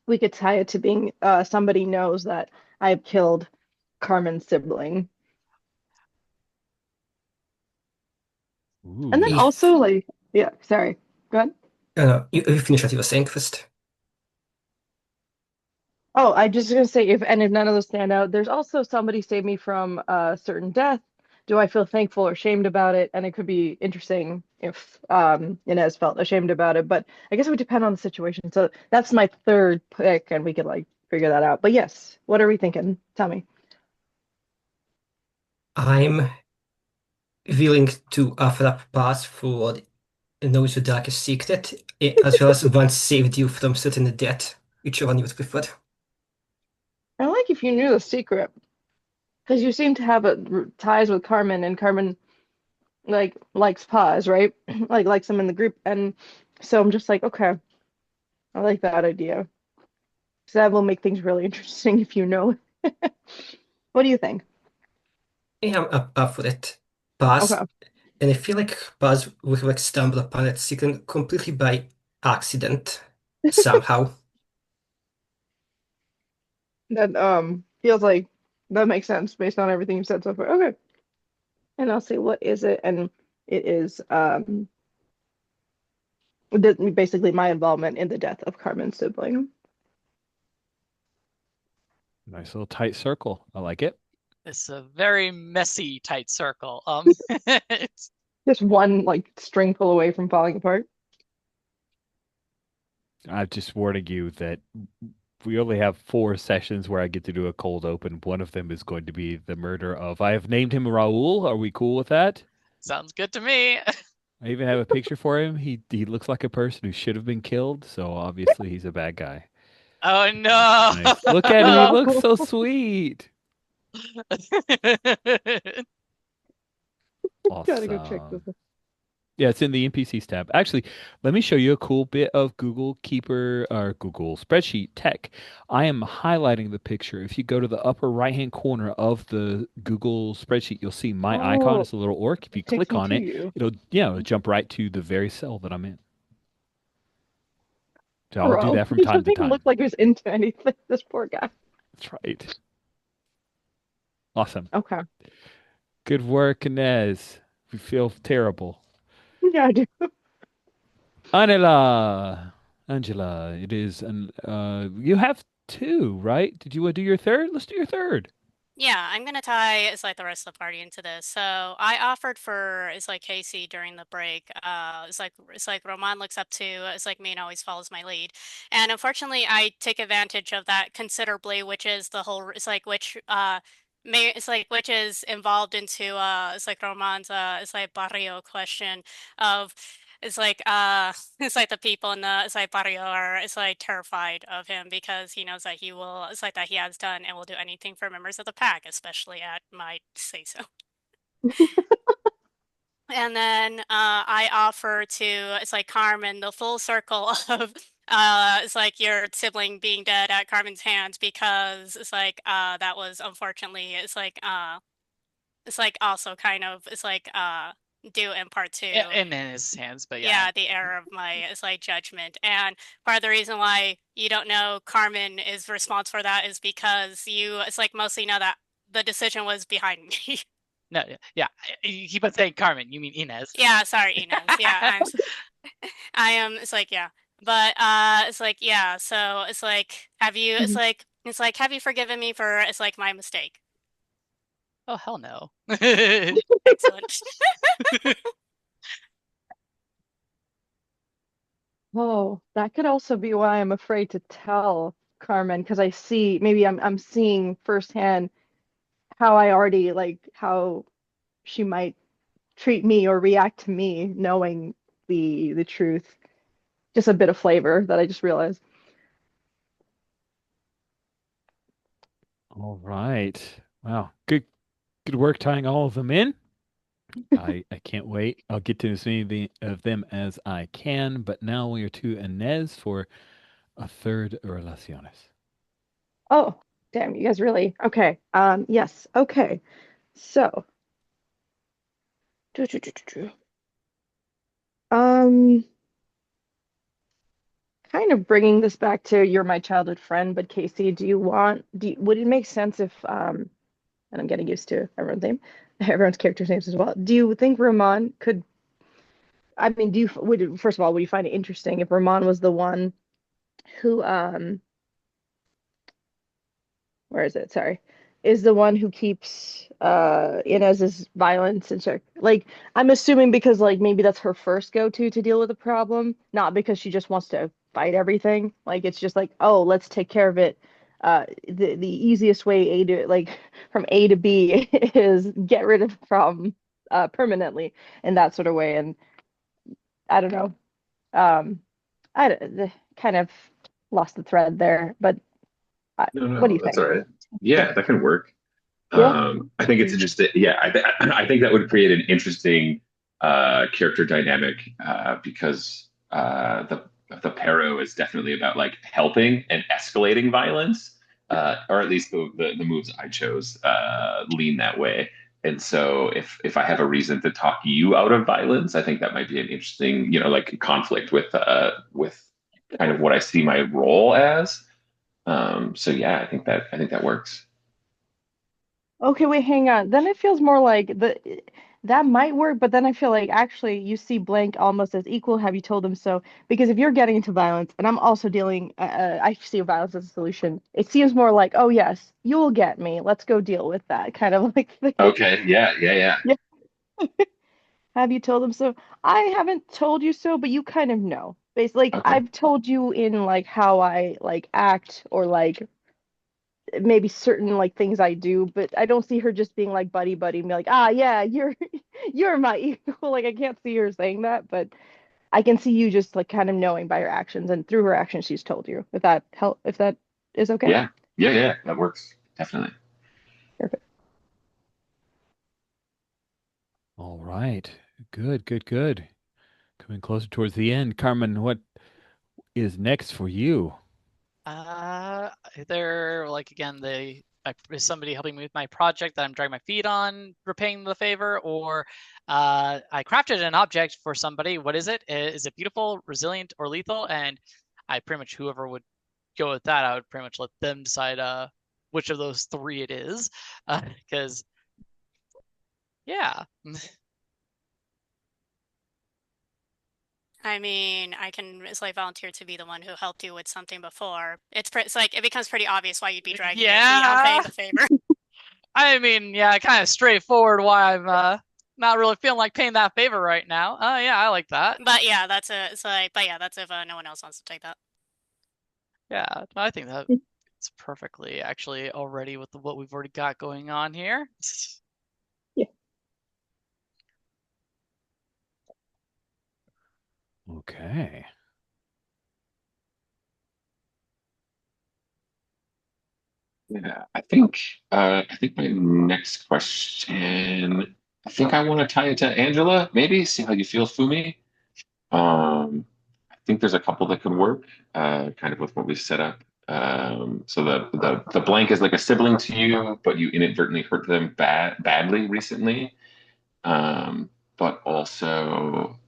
we could tie it to being somebody knows that I've killed Carmen's sibling. And then Ooh. If also like yeah, sorry. Go ahead. you finish what you were saying first. Oh, I just gonna say if none of those stand out, there's also somebody saved me from a certain death. Do I feel thankful or shamed about it? And it could be interesting if Inez felt ashamed about it, but I guess it would depend on the situation. So that's my third pick, and we could like figure that out. But yes, what are we thinking? Tell me. I'm willing to offer up pass for knows your darkest secret, as well as once saved you from certain death. Which one you would prefer? I like if you knew the secret, because you seem to have ties with Carmen, and Carmen like likes Paz, right? Like likes them in the group, and so I'm just like, okay, I like that idea. So that will make things really interesting if you know. What do you think? Yeah, I'm up for it. Pass. Okay. And I feel like Buzz would like stumble upon that secret completely by accident somehow. That feels like that makes sense based on everything you've said so far. Okay. And I'll say what is it? And it is basically my involvement in the death of Carmen's sibling. Nice little tight circle. I like it. It's a very messy tight circle. It's Just one like string pull away from falling apart. I'm just warning you that we only have 4 sessions where I get to do a cold open. One of them is going to be the murder of. I have named him Raul. Are we cool with that? Sounds good to me. I even have a picture for him. He looks like a person who should have been killed, so obviously he's a bad guy. Oh Nice. Look at him. He no. looks so sweet. Gotta go check this Awesome. out. Yeah, it's in the NPCs tab. Actually, let me show you a cool bit of Google Keeper or Google Spreadsheet tech. I am highlighting the picture. If you go to the upper right-hand corner of the Google Spreadsheet, you'll see my icon. Oh, It's a little orc. If you it takes click me on to it, you. it'll jump right to the very cell that I'm in. So I'll do Bro, that from he time doesn't to even look time. like he's into anything. This poor guy. That's right. Awesome. Okay. Good work, Inez. We feel terrible. Yeah, I do. Angela, Angela, it is, and you have two, right? Did you want to do your third? Let's do your third. Yeah, I'm gonna tie it's like the rest of the party into this. So I offered for it's like Casey during the break. It's like Roman looks up to it's like me and always follows my lead. And unfortunately I take advantage of that considerably, which is the whole it's like which may it's like which is involved into it's like Roman's it's like barrio question of it's like it's like the people in the it's like barrio are it's like terrified of him because he knows that he will it's like that he has done and will do anything for members of the pack, especially at my say so. And then I offer to it's like Carmen the full circle of it's like your sibling being dead at Carmen's hands because it's like that was unfortunately it's like also kind of it's like due in part two. In his hands, but yeah. Yeah, the error of my it's like judgment. And part of the reason why you don't know Carmen is responsible for that is because you it's like mostly know that the decision was behind me. No, yeah. You keep on saying Carmen, you mean Inez. Yeah, sorry, Inez. Yeah, I am it's like yeah. But it's like yeah, so it's like have you Mhm. it's like have you forgiven me for it's like my mistake? Oh hell no. Excellent. Oh, that could also be why I'm afraid to tell Carmen because I see maybe I'm seeing firsthand how I already like how she might treat me or react to me knowing the truth. Just a bit of flavor that I just realized. All right. Wow. Good work tying all of them in. I can't wait. I'll get to as many of them as I can, but now we are to Inez for a third Relaciones. Oh, damn, you guys really okay. Yes, okay. So, um, kind of bringing this back to you're my childhood friend, but Casey, would it make sense if and I'm getting used to everyone's name, everyone's characters' names as well. Do you think Ramon could, I mean, first of all, would you find it interesting if Ramon was the one who where is it? Sorry. Is the one who keeps Inez's violence in check. Like I'm assuming because like maybe that's her first go-to to deal with the problem, not because she just wants to fight everything. Like it's just like, oh, let's take care of it. The easiest way A to like from A to B is get rid of the problem permanently in that sort of way. And I don't know. Um, kind of lost the thread there, but No, what do no, you that's think? all right. Yeah, that can work. Yeah. I think it's interesting. Yeah, I think that would create an interesting character dynamic because the Pero is definitely about like helping and escalating violence, or at least the moves I chose lean that way. And so if I have a reason to talk you out of violence, I think that might be an interesting, like conflict with kind of what I see my role as. So yeah, I think that works. Okay, wait, hang on. Then it feels more like that might work, but then I feel like actually you see blank almost as equal. Have you told him so? Because if you're getting into violence and I'm also dealing, I see violence as a solution. It seems more like, oh yes, you'll get me. Let's go deal with that kind of like thing. Okay. Yeah. Yeah. Yeah. Yeah. Have you told them so? I haven't told you so, but you kind of know. Basically, like Okay. I've told you in like how I like act or like maybe certain like things I do, but I don't see her just being like buddy buddy and be like, ah yeah, you're you're my equal. Like I can't see her saying that, but I can see you just like kind of knowing by her actions and through her actions she's told you. If that is okay. Yeah. Yeah, yeah, that works. Definitely. Perfect. All right. Good, good, good. Coming closer towards the end. Carmen, what is next for you? Uh, either like again, is somebody helping me with my project that I'm dragging my feet on, repaying the favor, or I crafted an object for somebody. What is it? Is it beautiful, resilient, or lethal? And I pretty much whoever would go with that, I would pretty much let them decide which of those three it is, because yeah. I mean, I can it's like volunteer to be the one who helped you with something before. It's like it becomes pretty obvious why you'd be dragging your feet on Yeah. paying the favor. I mean, yeah, kind of straightforward why I'm not really feeling like paying that favor right now. Oh yeah, I like that. But yeah, that's if no one else wants to take that. Yeah, I think that it's perfectly actually already with what we've already got going on here. Yeah. Okay. Yeah, I think my next question, I think I want to tie it to Angela, maybe see how you feel, Fumi. I think there's a couple that could work, kind of with what we set up. So the blank is like a sibling to you, but you inadvertently hurt them badly recently. But also,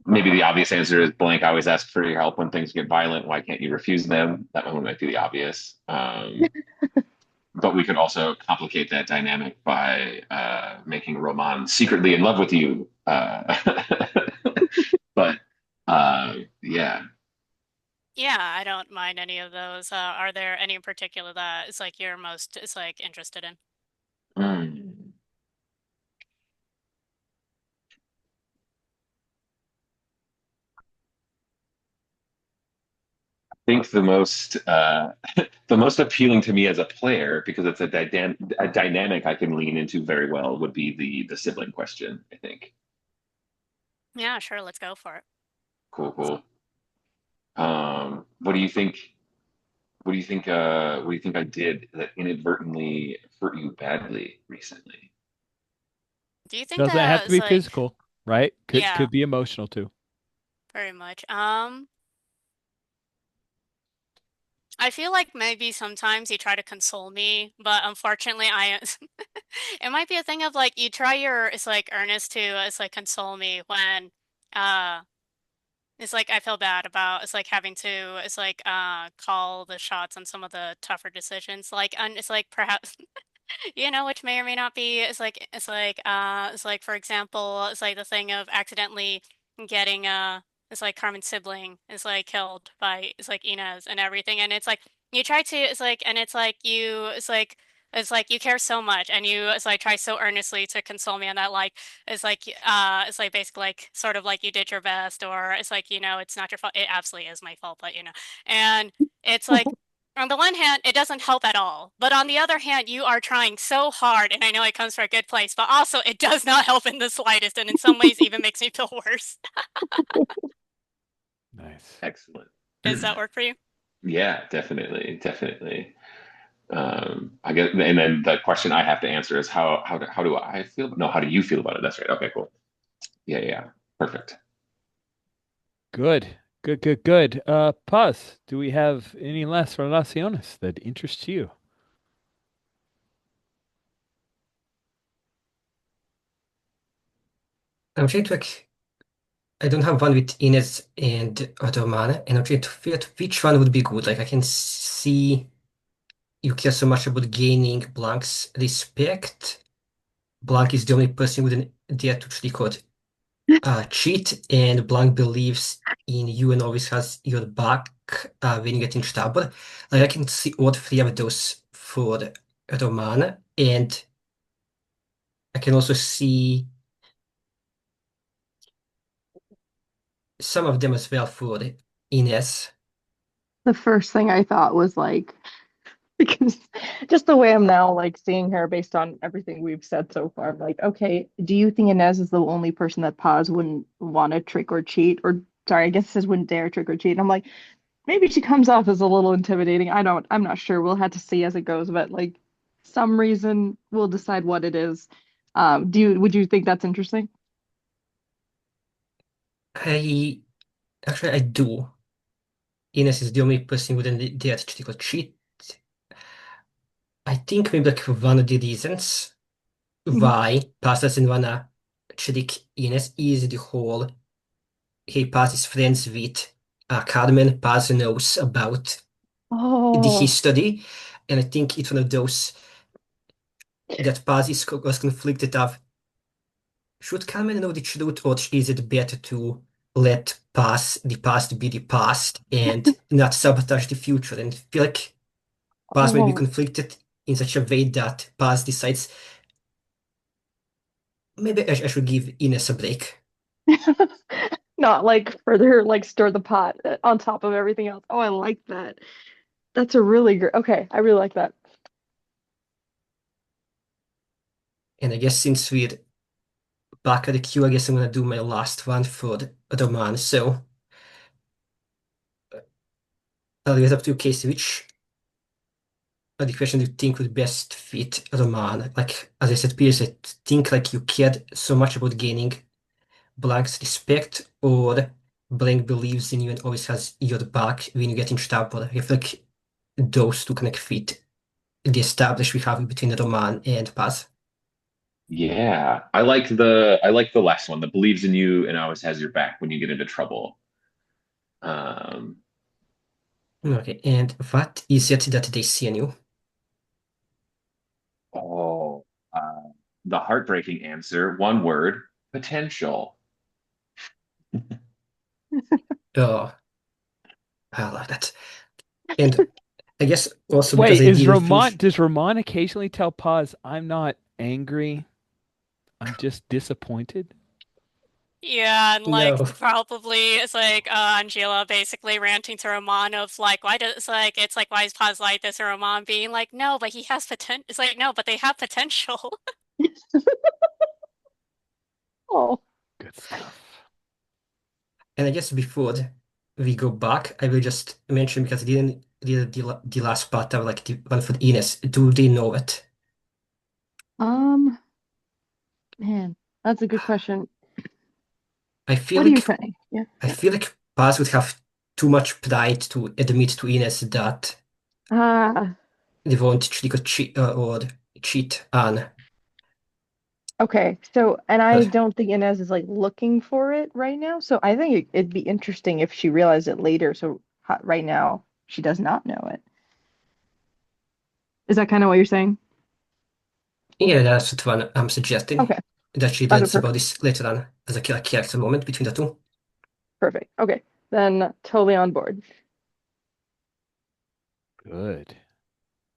maybe the obvious answer is blank always asks for your help when things get violent. Why can't you refuse them? That one might be the obvious. But we could also complicate that dynamic by making Roman secretly in love with you. But yeah. Yeah, I don't mind any of those. Are there any in particular that it's like you're most it's like interested in? Mm. I think the most appealing to me as a player, because it's a dynamic I can lean into very well, would be the sibling question, I think. Yeah, sure, let's go for it. Cool, cool. What do you think? What do you think I did that inadvertently hurt you badly recently? Do you think Doesn't have that to it's be like physical, right? yeah, Could be emotional too. very much. I feel like maybe sometimes you try to console me, but unfortunately, I it might be a thing of like you try your it's like earnest to it's like console me when uh it's like I feel bad about it's like having to it's like call the shots on some of the tougher decisions like and it's like perhaps which may or may not be it's like for example, it's like the thing of accidentally getting it's like Carmen's sibling is like killed by it's like Inez and everything and it's like you try to it's like and it's like you care so much and you it's like try so earnestly to console me on that like it's like basically like sort of like you did your best or it's like it's not your fault, it absolutely is my fault, but and it's like on the one hand, it doesn't help at all. But on the other hand, you are trying so hard, and I know it comes from a good place, but also it does not help in the slightest, and in some ways even makes me feel worse. Nice. Excellent. Does that work for you? Yeah, definitely, definitely. I guess, and then the question I have to answer is how do I feel? No, how do you feel about it? That's right. Okay, cool. Yeah, yeah, perfect. Good. Good, good, good. Paz, do we have any last relaciones that interest you? I'm trying to like, I don't have one with Ines and Ottoman, and I'm trying to figure out which one would be good. Like I can see you care so much about gaining Blank's respect. Blank is the only person who wouldn't dare to actually quote cheat, and Blank believes in you and always has your back when you get in trouble. Like I can see all three of those for Roman, and I can also see some of them as well for Ines. The first thing I thought was like, because just the way I'm now like seeing her based on everything we've said so far, I'm like, okay, do you think Inez is the only person that Paz wouldn't want to trick or cheat? Or sorry, I guess it says wouldn't dare trick or cheat. And I'm like, maybe she comes off as a little intimidating. I'm not sure. We'll have to see as it goes, but like some reason we'll decide what it is. Would you think that's interesting? I I do. Ines is the only person wouldn't dare to trick or cheat. I think maybe like one of the reasons Mhm. why Paz doesn't wanna trick Ines is the whole hey, Paz is friends with Carmen. Paz knows about the Oh, history, and I think it's one of those that Paz was conflicted of should Carmen know the truth, or is it better to let the past be the past and not sabotage the future? And I feel like Paz may be oh. conflicted in such a way that Paz decides maybe I should give Ines a break. Not like further like stir the pot on top of everything else. Oh, I like that. That's a really great. Okay, I really like that. And I guess since we're back at the queue, I guess I'm gonna do my last one for the man. So I'll leave it up to you, Casey. Which are the question do you think would best fit Roman? Like, as I said previously, I think like you cared so much about gaining Blank's respect, or Blank believes in you and always has your back when you get in trouble. I feel like those two kind of fit the established we have between Roman and Paz. Yeah, I like the last one that believes in you and always has your back when you get into trouble. Um, Okay, and what is it that they see in you? oh, the heartbreaking answer, one word, potential. Oh, I love that. And I guess also because Wait, I is didn't Ramon, finish. does Ramon occasionally tell Paz, I'm not angry, I'm just disappointed? Yeah, and like No. probably it's like Angela basically ranting to Roman of like why does it's like why is Paz like this, and Roman being like no but he has potential. It's like no but they have potential. Oh, Good stuff. And I guess before we go back, I will just mention because I didn't read the last part of like the one for Ines. Do they know it? um, man, that's a good question. I feel What do you like think? Yeah, I yeah. feel like Paz would have too much pride to admit to Ines that Ah, they won't or cheat on okay. So, and I her. don't think Inez is like looking for it right now. So I think it'd be interesting if she realized it later. So right now she does not know it. Is that kind of what you're saying? Yeah, that's what one I'm suggesting. Okay. That she Okay, learns about perfect. this later on as a character moment between the two. Perfect. Okay. Then totally on board. Good.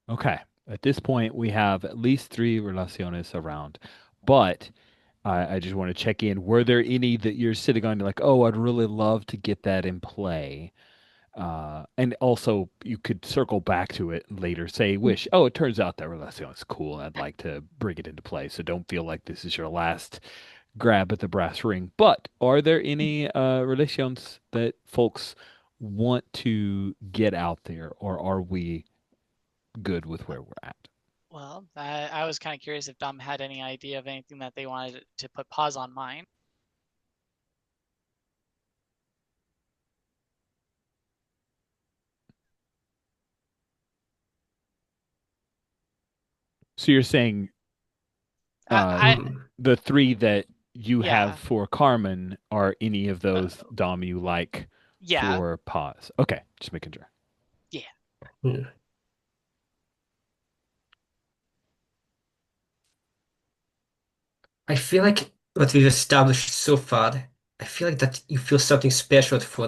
Okay. At this point, we have at least three relaciones around, but I just want to check in. Were there any that you're sitting on, like, oh, I'd really love to get that in play? And also, you could circle back to it later, say, wish, oh, it turns out that Relacion is cool. I'd like to bring it into play. So don't feel like this is your last grab at the brass ring. But are there any Relations that folks want to get out there, or are we good with where we're at? Well, I was kind of curious if Dom had any idea of anything that they wanted to put pause on mine. So you're saying uh, I Hmm. the three that you have yeah, for Carmen are any of uh, those Dom you like yeah, for pause? Okay, just making sure. yeah. Hmm. I feel like what we've established so far, I feel like that you feel something special for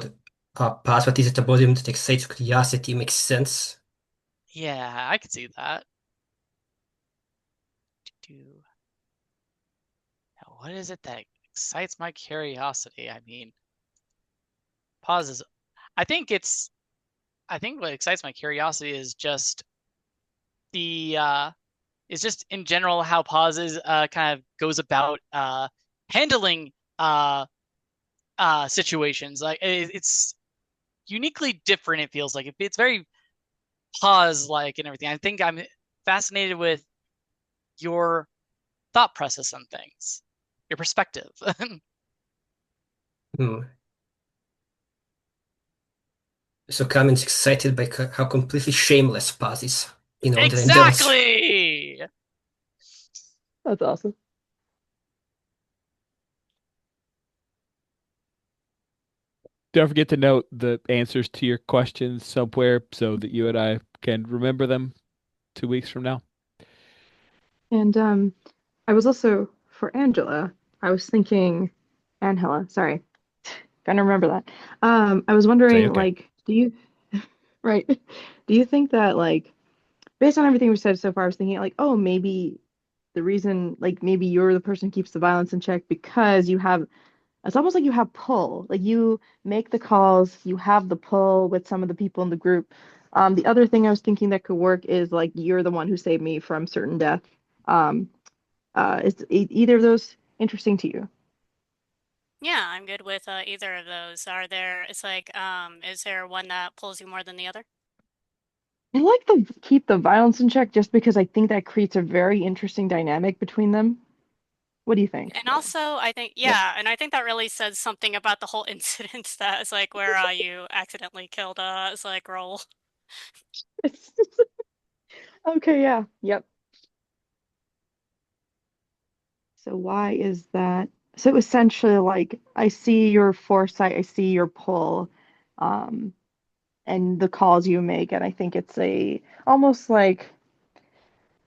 Paz. What is it about him that excites curiosity? Makes sense. Yeah, I could see that. Do- what is it that excites my curiosity? I mean, pauses. I think it's I think what excites my curiosity the is just in general how pauses kind of goes about handling situations. Like it's uniquely different, it feels like. It's very pause like and everything. I think I'm fascinated with your thought process on things, your perspective. Hmm. So Carmen's excited by how completely shameless Paz is in all that it does. Exactly. That's awesome. Don't forget to note the answers to your questions somewhere so that you and I can remember them 2 weeks from now. And I was also for Angela, I was thinking Angela, sorry. Gotta remember that. I was Say wondering, okay. like, do you right? Do you think that like based on everything we've said so far, I was thinking like, oh, maybe the reason like maybe you're the person who keeps the violence in check because you have it's almost like you have pull. Like you make the calls, you have the pull with some of the people in the group. The other thing I was thinking that could work is like you're the one who saved me from certain death. Um, is either of those interesting to you? Yeah, I'm good with either of those. Is there one that pulls you more than the other? I like to keep the violence in check just because I think that creates a very interesting dynamic between them. What do you think? And also, I think, Yeah. yeah, and I think that really says something about the whole incident that is like where you accidentally killed it's like Roll. Okay, yeah. Yep. So why is that? So essentially, like I see your foresight, I see your pull, um, and the calls you make, and I think it's a almost like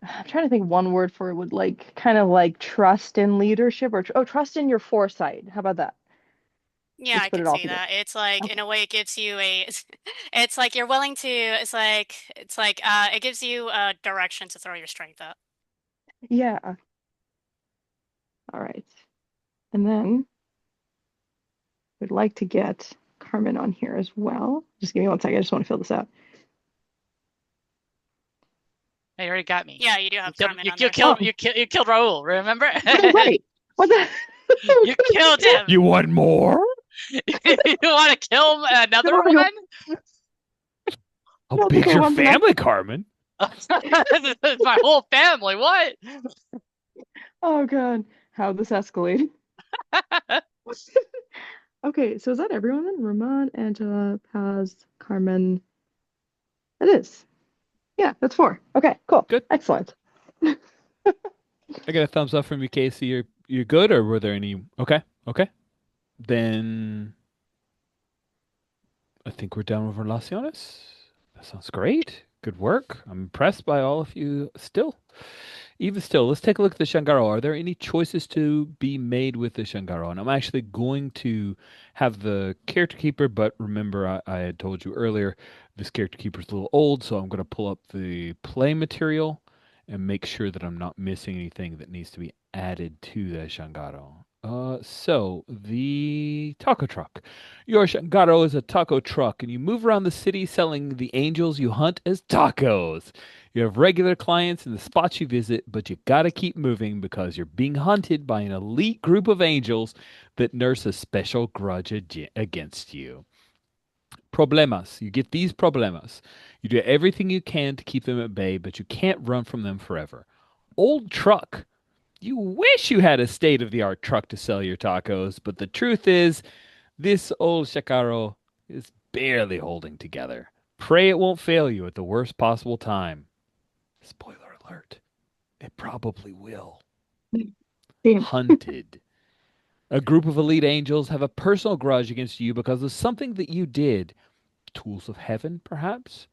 I'm trying to think one word for it would like kind of like trust in leadership or trust in your foresight. How about that? Yeah, Let's I put can it all see together. that. It's like in Okay. a way it gives you a it's like you're willing to it gives you a direction to throw your strength at. Yeah. All right. And then we'd like to get Carmen on here as well. Just give me one second. I just want to fill this out. Hey, you already got me. Yeah, you do have Carmen on there. Oh, You killed Raul, remember? oh right. What the? I was You gonna killed say, him. You want more? You want to kill no, another no, one? How no, just big's the your ones that family, Carmen? My whole family. What? oh God, how this escalated. Okay, so is that everyone then? Ramon, Angela, Paz, Carmen. It is. Yeah, that's four. Okay, cool. Good. Excellent. I got a thumbs up from you, Casey. You're good, or were there any? Okay, okay. Then I think we're done with Relaciones. That sounds great. Good work. I'm impressed by all of you still. Even still, let's take a look at the Shangaro. Are there any choices to be made with the Shangaro? And I'm actually going to have the character keeper, but remember, I had told you earlier, this character keeper is a little old, so I'm going to pull up the play material and make sure that I'm not missing anything that needs to be added to the Shangaro. So the taco truck. Your Shangaro is a taco truck, and you move around the city selling the angels you hunt as tacos. You have regular clients in the spots you visit, but you gotta keep moving because you're being hunted by an elite group of angels that nurse a special grudge against you. Problemas. You get these problemas. You do everything you can to keep them at bay, but you can't run from them forever. Old truck. You wish you had a state of the art truck to sell your tacos, but the truth is, this old Shakaro is barely holding together. Pray it won't fail you at the worst possible time. Spoiler alert. It probably will. Damn. Hunted. A group of elite angels have a personal grudge against you because of something that you did. Tools of heaven, perhaps?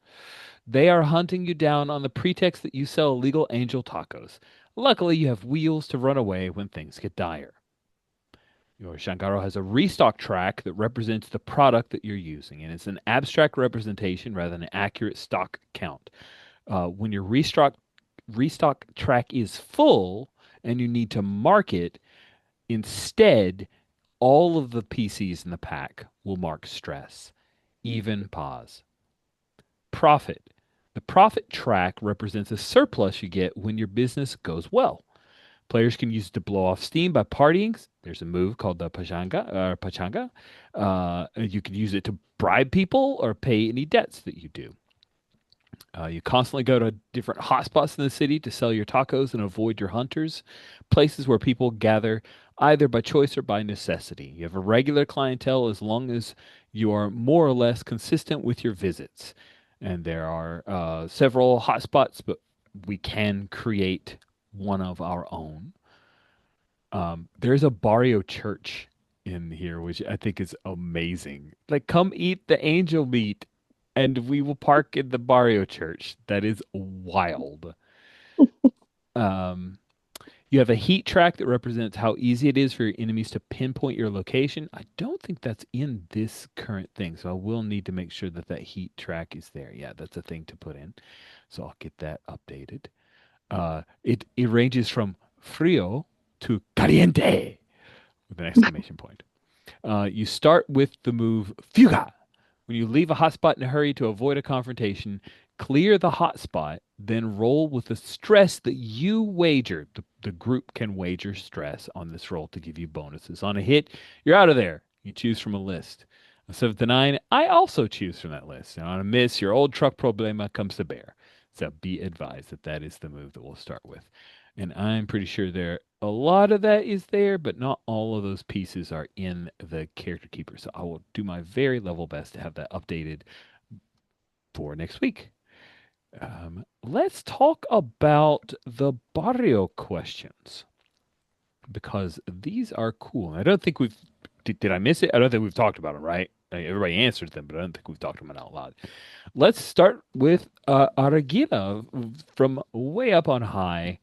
They are hunting you down on the pretext that you sell illegal angel tacos. Luckily, you have wheels to run away when things get dire. Your Shangaro has a restock track that represents the product that you're using, and it's an abstract representation rather than an accurate stock count. When your restock track is full and you need to mark it, Instead, all of the PCs in the pack will mark stress, even pause. Profit. The profit track represents a surplus you get when your business goes well. Players can use it to blow off steam by partying. There's a move called the pachanga. You can use it to bribe people or pay any debts that you do. You constantly go to different hotspots in the city to sell your tacos and avoid your hunters, places where people gather either by choice or by necessity. You have a regular clientele as long as you are more or less consistent with your visits. And there are several hotspots, but we can create one of our own. There's a barrio church in here, which I think is amazing. Like, come eat the angel meat, and we will park in the barrio church. That is wild. Um, you have a heat track that represents how easy it is for your enemies to pinpoint your location. I don't think that's in this current thing, so I will need to make sure that that heat track is there. Yeah, that's a thing to put in. So I'll get that updated. It ranges from frío to caliente with an exclamation point. You start with the move Fuga. When you leave a hotspot in a hurry to avoid a confrontation, clear the hotspot, then roll with the stress that you wagered. The group can wager stress on this roll to give you bonuses. On a hit, you're out of there. You choose from a list. On 7 to 9, I also choose from that list. And on a miss, your old truck problema comes to bear. So be advised that that is the move that we'll start with. And I'm pretty sure there a lot of that is there, but not all of those pieces are in the character keeper. So I will do my very level best to have that updated for next week. Let's talk about the barrio questions because these are cool. I don't think we've did I miss it? I don't think we've talked about them, right? Everybody answered them, but I don't think we've talked them out loud. Let's start with Aragina from way up on high.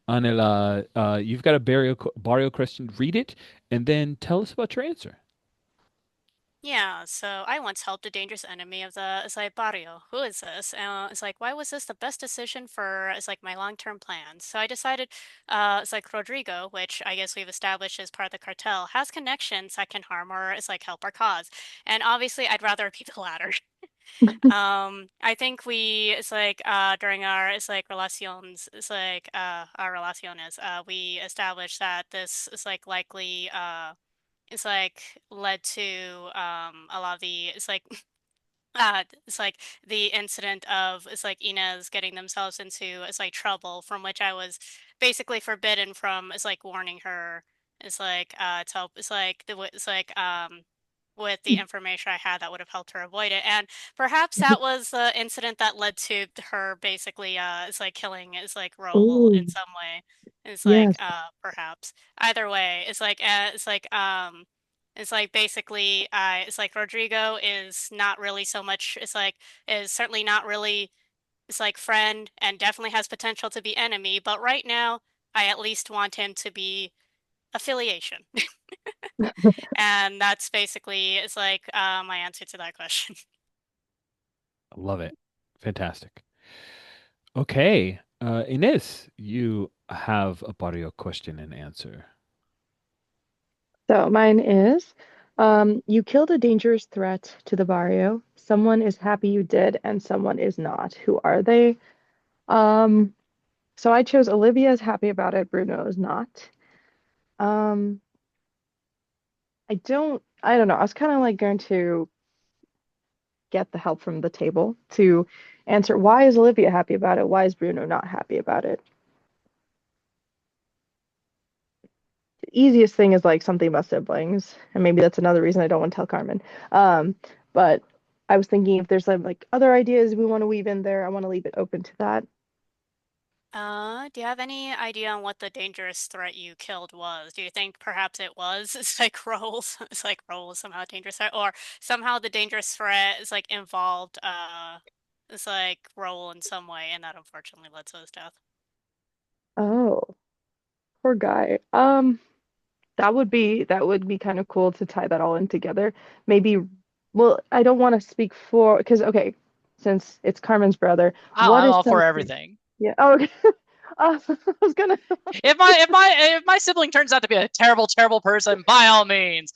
Anela, you've got a barrio question. Read it and then tell us about your answer. Yeah, so I once helped a dangerous enemy of the it's like barrio. Who is this? It's like, why was this the best decision for it's like my long-term plans? So I decided it's like Rodrigo, which I guess we've established as part of the cartel, has connections that can harm or it's like help our cause. And obviously I'd rather it be the latter. I think it's like during our it's like relaciones, it's like our relaciones, we established that this is like likely it's like led to a lot of the it's like the incident of it's like Inez getting themselves into it's like trouble from which I was basically forbidden from it's like warning her it's like to help it's like it's like with the information I had that would have helped her avoid it. And perhaps that was the incident that led to her basically it's like killing it's like Raoul in Oh, some way. It's like yes. perhaps. Either way, it's like basically it's like Rodrigo is not really so much it's like is certainly not really it's like friend and definitely has potential to be enemy, but right now I at least want him to be affiliation. And that's basically it's like my answer to that question. I love it. Fantastic. Okay. Ines, you have a barrio question and answer. So mine is, you killed a dangerous threat to the barrio. Someone is happy you did, and someone is not. Who are they? Um, so I chose Olivia is happy about it. Bruno is not. Um, I don't know. I was kind of like going to get the help from the table to answer why is Olivia happy about it? Why is Bruno not happy about it? The easiest thing is like something about siblings, and maybe that's another reason I don't want to tell Carmen. But I was thinking if there's like other ideas we want to weave in there, I want to leave it open to that. Do you have any idea on what the dangerous threat you killed was? Do you think perhaps it was it's like Rolls, it's like Rolls somehow dangerous threat, or somehow the dangerous threat is like involved it's like Roll in some way, and that unfortunately led to his death? Oh, poor guy. That would be kind of cool to tie that all in together. Maybe, well, I don't want to speak for because okay, since it's Carmen's brother, Oh, what I'm is all for something? everything. Yeah. Oh, okay. I was gonna. If my sibling turns out to be a terrible, terrible person, by all means.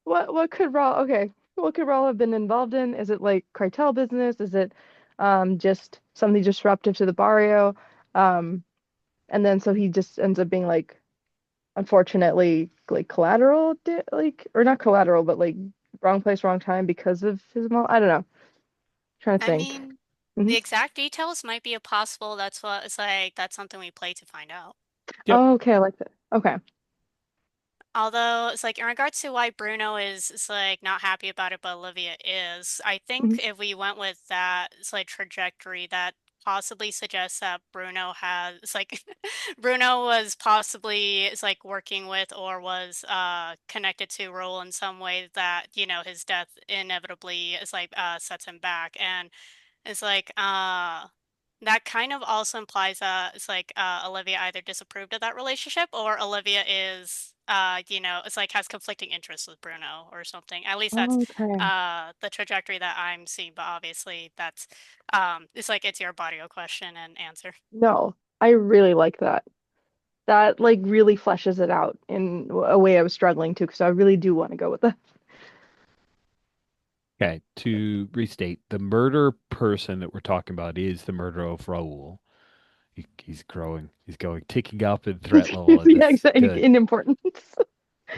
What could Raul? Okay, what could Raul have been involved in? Is it like cartel business? Is it just something disruptive to the barrio? Um, and then so he just ends up being like, unfortunately, like collateral, like or not collateral, but like wrong place, wrong time because of his mom. I don't know. Trying to I think. mean, Hmm. the exact details might be a possible. That's what it's like. That's something we play to find out. Yep. Oh, okay, I like that. Okay. Although it's like in regards to why Bruno is like not happy about it, but Olivia is, I Hmm. think if we went with that it's like trajectory, that possibly suggests that Bruno has it's like Bruno was possibly it's like working with or was connected to Roel in some way that, his death inevitably is like sets him back. And it's like that kind of also implies it's like Olivia either disapproved of that relationship or Olivia is it's like has conflicting interests with Bruno or something. At least that's Okay. the trajectory that I'm seeing, but obviously that's it's like it's your Barrio question and answer. No, I really like that. That like really fleshes it out in a way I was struggling to, because I really do want to go with that. Okay, to restate, the murder person that we're talking about is the murderer of Raul. He's growing. He's going ticking up in threat level, and Yeah, this is exactly. good. In importance.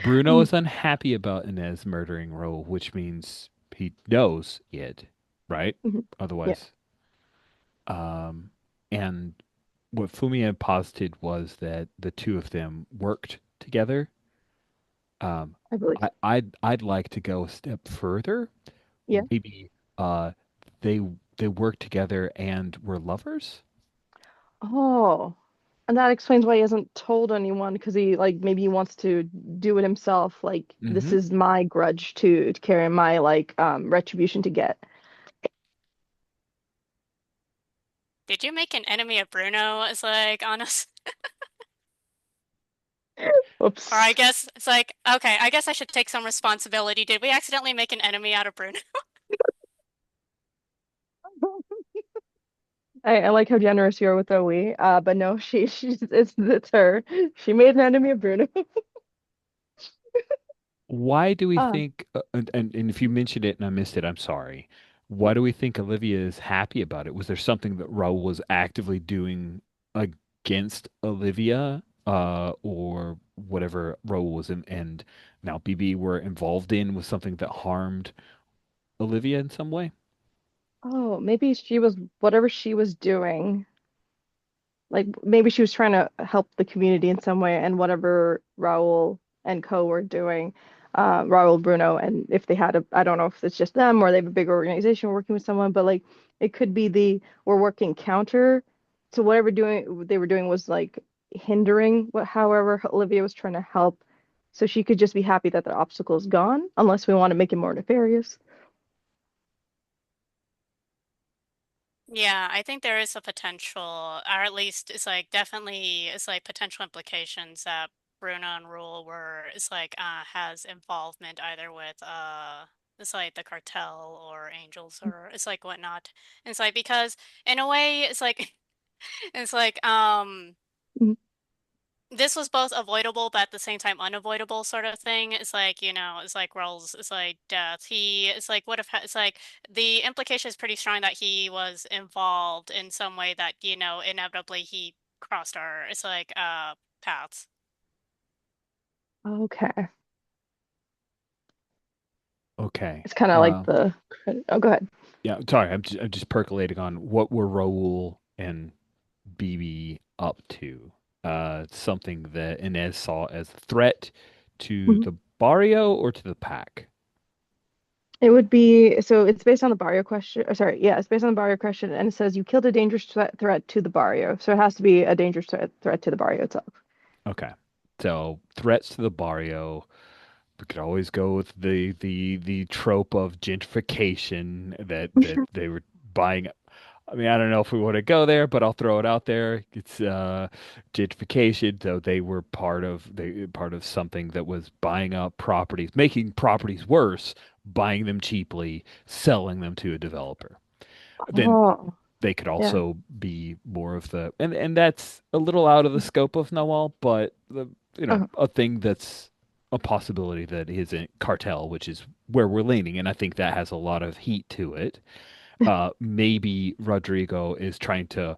Bruno is unhappy about Inez murdering Raul, which means he knows it, right? Mhm. Yeah, Otherwise, um, and what Fumia posited was that the two of them worked together. Um, I believe. I'd like to go a step further. Yeah. Maybe uh, they they worked together and were lovers. Oh, and that explains why he hasn't told anyone, because he like maybe he wants to do it himself. Like this Mm-hmm. is my grudge to carry, my like retribution to get. Did you make an enemy of Bruno? It's like honest. Or I Oops. guess it's like, okay, I guess I should take some responsibility. Did we accidentally make an enemy out of Bruno? I like how generous you are with the we. But no, it's her. She made an enemy of Bruno. Why do we Ah. think, and if you mentioned it and I missed it, I'm sorry. Why do we think Olivia is happy about it? Was there something that Raul was actively doing against Olivia, or whatever Raul was in, and now BB were involved in was something that harmed Olivia in some way? Oh, maybe she was whatever she was doing. Like maybe she was trying to help the community in some way, and whatever Raul and co were doing, Raul, Bruno, and if they had a, I don't know if it's just them or they have a big organization working with someone, but like it could be we're working counter to whatever doing they were doing was like hindering what, however Olivia was trying to help, so she could just be happy that the obstacle is gone, unless we want to make it more nefarious. Yeah, I think there is a potential, or at least it's like definitely it's like potential implications that Bruno and Rule were it's like has involvement either with it's like the cartel or angels or it's like whatnot. And it's like because in a way it's like it's like Mhm. this was both avoidable but at the same time unavoidable sort of thing. It's like, it's like Rolls, it's like death. It's like, what if, it's like, the implication is pretty strong that he was involved in some way that, inevitably he crossed it's like, paths. Okay. Okay. It's kind of like the, oh, go ahead. Yeah, sorry, I'm just percolating on what were Raul and BB up to. Something that Inez saw as a threat to Mhm. the barrio or to the pack. It would be, so it's based on the barrio question. Or sorry, yeah, it's based on the barrio question, and it says you killed a dangerous threat to the barrio. So it has to be a dangerous threat to the barrio itself. Okay. So threats to the barrio. We could always go with the trope of gentrification that they were buying. I mean, I don't know if we want to go there, but I'll throw it out there. It's gentrification. So they were part of something that was buying up properties, making properties worse, buying them cheaply, selling them to a developer. Then Oh. they could Yeah. also be more of the and that's a little out of the scope of Noel, but Uh, a thing that's a possibility that isn't cartel, which is where we're leaning, and I think that has a lot of heat to it. Maybe Rodrigo is trying to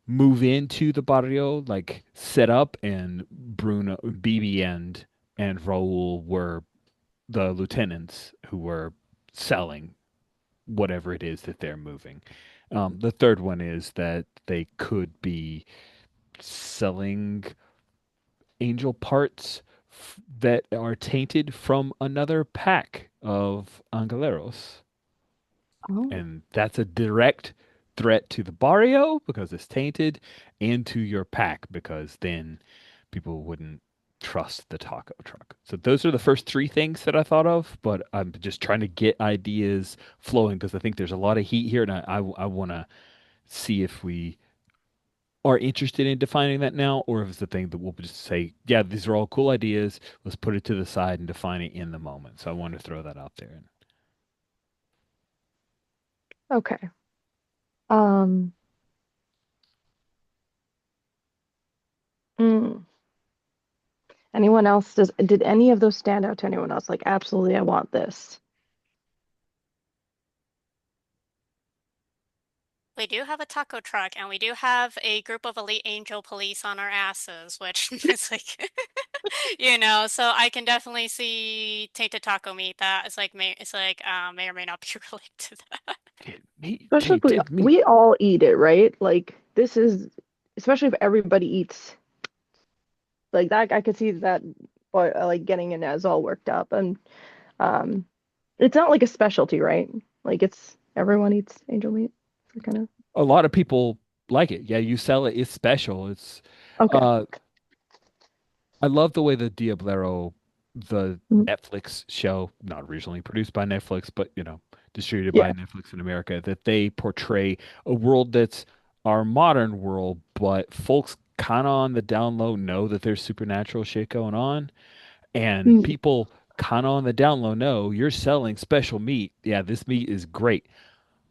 move into the barrio, like set up, and Bruno, BB, and Raul were the lieutenants who were selling whatever it is that they're moving. The third one is that they could be selling angel parts that are tainted from another pack of angeleros. oh, And that's a direct threat to the barrio because it's tainted, and to your pack because then people wouldn't trust the taco truck. So those are the first three things that I thought of, but I'm just trying to get ideas flowing because I think there's a lot of heat here, and I want to see if we are interested in defining that now, or if it's the thing that we'll just say, yeah, these are all cool ideas. Let's put it to the side and define it in the moment. So I wanted to throw that out there. okay. Um, mm. Anyone else did any of those stand out to anyone else? Like, absolutely, I want this. We do have a taco truck, and we do have a group of elite angel police on our asses, which is like, so I can definitely see tainted taco meat. That is like may or may not be related to that. Meat, Especially if tainted meat. we all eat it, right? Like this is especially if everybody eats like that. I could see that, but like getting Inez all worked up, and um, it's not like a specialty, right? Like it's everyone eats angel meat. So kind of A lot of people like it. Yeah, you sell it. It's special. It's okay. uh I love the way the Diablero, the Mhm. Netflix show, not originally produced by Netflix, but distributed Yeah. by Netflix in America, that they portray a world that's our modern world, but folks kind of on the down low know that there's supernatural shit going on, and Mm. people kind of on the down low know you're selling special meat. Yeah, this meat is great.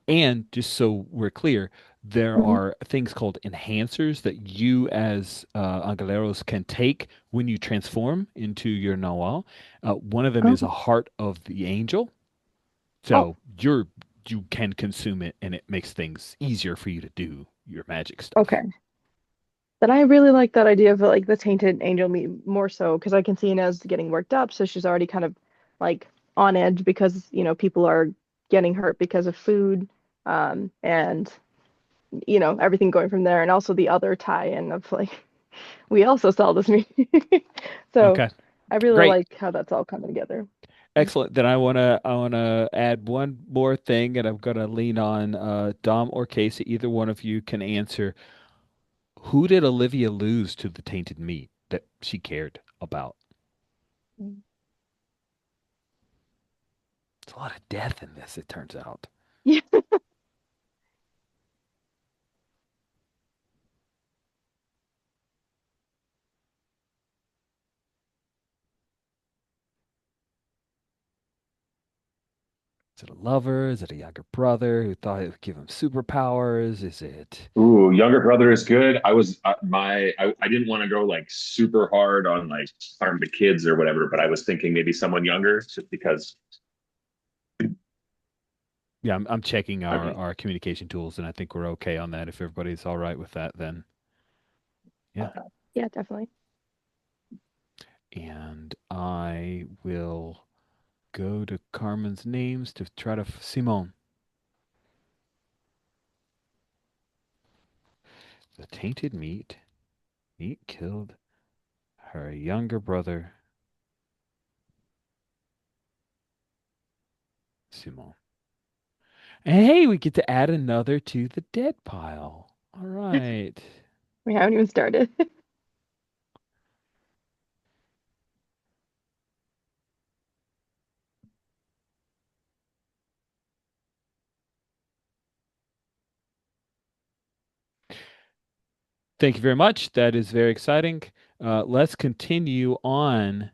And just so we're clear, there Mhm. are things called enhancers that you as Angeleros can take when you transform into your Nahual. One of them Oh, is a heart of the angel. oh, So you can consume it, and it makes things easier for you to do your magic stuff. okay. Then I really like that idea of like the tainted angel meat more so because I can see Inez getting worked up, so she's already kind of like on edge because people are getting hurt because of food, and everything going from there, and also the other tie-in of like we also sell this meat, so Okay, I really great. like how that's all coming together. Excellent. Then I wanna add one more thing, and I'm gonna lean on Dom or Casey. Either one of you can answer. Who did Olivia lose to the tainted meat that she cared about? There's a lot of death in this, it turns out. Yeah. Is it a lover? Is it a younger brother who thought it would give him superpowers? Is it Ooh, younger brother is good. I was I didn't want to go like super hard on like harm the kids or whatever, but I was thinking maybe someone younger, just because. yeah, I'm checking our, Okay. our communication tools, and I think we're okay on that. If everybody's all right with that, then yeah. Yeah, definitely. And I will go to Carmen's names to try to Simone. The tainted meat. Meat killed her younger brother, Simone. And hey, we get to add another to the dead pile. All right. We haven't even started. Thank you very much. That is very exciting. Let's continue on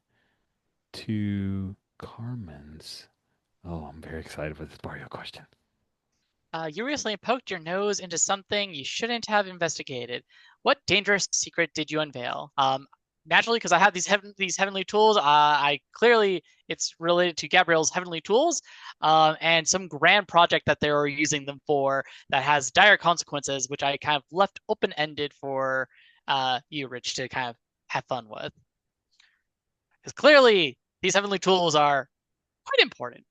to Carmen's. Oh, I'm very excited for this Mario question. You recently poked your nose into something you shouldn't have investigated. What dangerous secret did you unveil? Naturally, because I have these heavenly tools, I clearly it's related to Gabrielle's heavenly tools, and some grand project that they were using them for that has dire consequences, which I kind of left open-ended for you, Rich, to kind of have fun with. Because clearly these heavenly tools are quite important.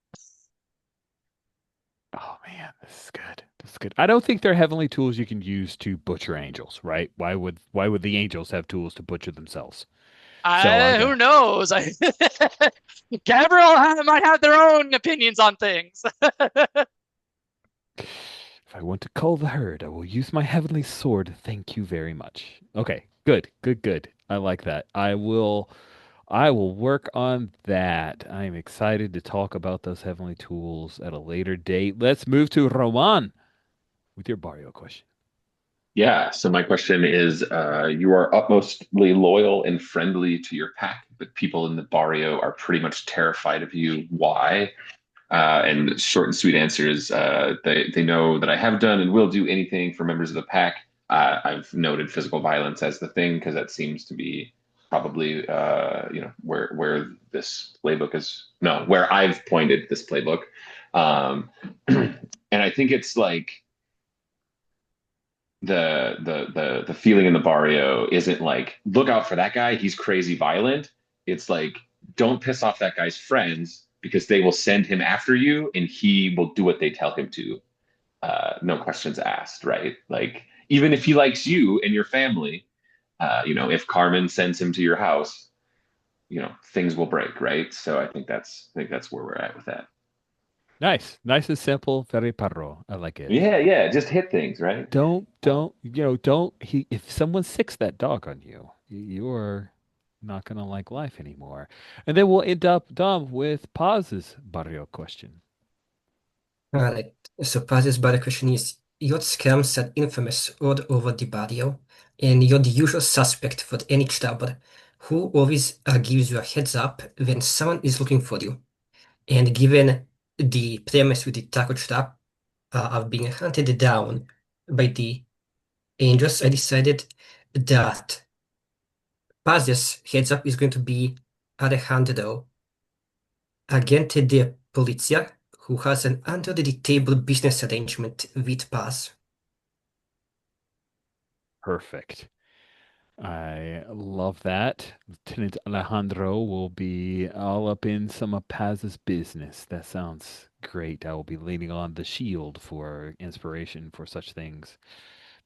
Oh man, this is good. This is good. I don't think they're heavenly tools you can use to butcher angels, right? Why would the angels have tools to butcher themselves? So I Who got knows? Gabriel might have their own opinions on things. if I want to cull the herd, I will use my heavenly sword. Thank you very much. Okay, good, good, good. I like that. I will work on that. I am excited to talk about those heavenly tools at a later date. Let's move to Roman with your Barrio question. Yeah. So my question is, you are utmostly loyal and friendly to your pack, but people in the barrio are pretty much terrified of you. Why? And short and sweet answer is, they know that I have done and will do anything for members of the pack. I've noted physical violence as the thing because that seems to be probably where this playbook is. No, where I've pointed this playbook. And I think it's like the feeling in the barrio isn't like look out for that guy, he's crazy violent. It's like don't piss off that guy's friends because they will send him after you and he will do what they tell him to, no questions asked, right? Like even if he likes you and your family, if Carmen sends him to your house, things will break, right? So I think that's where we're at with that. Nice, nice and simple, very parro. I like it. Yeah, just hit things, right? Don't. If someone sicks that dog on you, you're not gonna like life anymore. And then we'll end up Dom with Paz's Barrio question. Alright, so Paz's body question is, your scams are infamous all over the barrio, and you're the usual suspect for any trouble, who always gives you a heads up when someone is looking for you. And given the premise with the taco trap of being hunted down by the angels, I decided that Paz's heads up is going to be Alejandro, agente de policía, who has an under-the-table business arrangement with Paz. Perfect. I love that. Lieutenant Alejandro will be all up in some of Paz's business. That sounds great. I will be leaning on the shield for inspiration for such things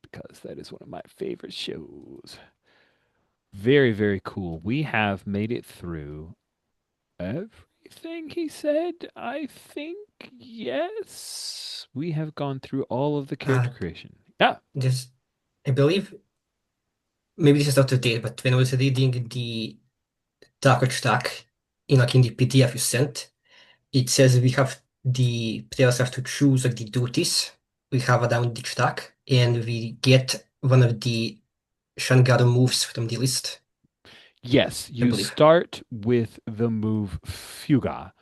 because that is one of my favorite shows. Very, very cool. We have made it through everything he said. I think yes. We have gone through all of the character Uh, creation. Yeah. this, I believe, maybe this is out of date, but when I was reading the taco stack in the PDF you sent, it says the players have to choose like the duties we have around each stack, and we get one of the Shangaru moves from the list, Yes, I you believe. start with the move Fuga.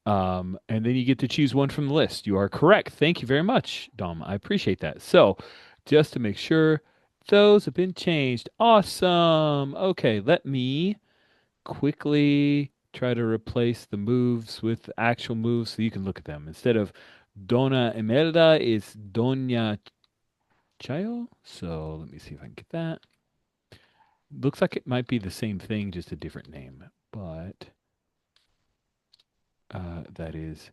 And then you get to choose one from the list. You are correct. Thank you very much, Dom. I appreciate that. So, just to make sure those have been changed. Awesome. Okay, let me quickly try to replace the moves with actual moves so you can look at them. Instead of Dona Imelda, it's Doña Chayo. So, let me see if I can get that. Looks like it might be the same thing, just a different name. But that is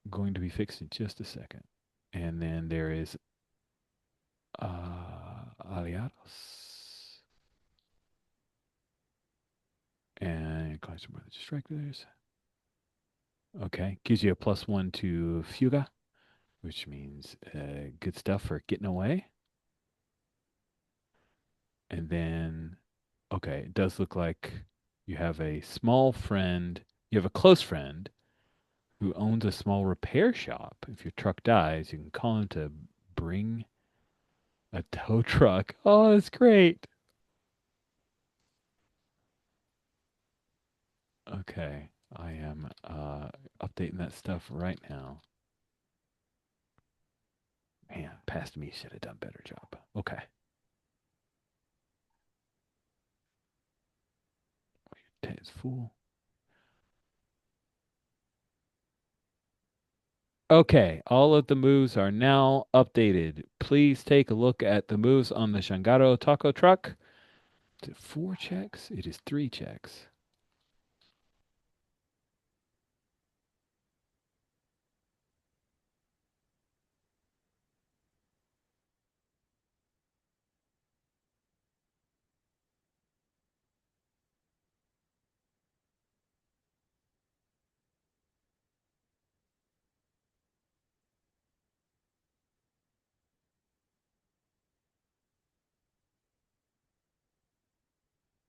going to be fixed in just a second. And then there is aliados and clients more than stragglers. Okay, gives you a +1 to fuga, which means good stuff for getting away. And then, okay, it does look like you have a small friend. You have a close friend who owns a small repair shop. If your truck dies, you can call him to bring a tow truck. Oh, that's great. Okay, I am updating that stuff right now. Man, past me should have done better job. Okay. 10 is full. Okay, all of the moves are now updated. Please take a look at the moves on the Changarro taco truck. Is it 4 checks? It is 3 checks.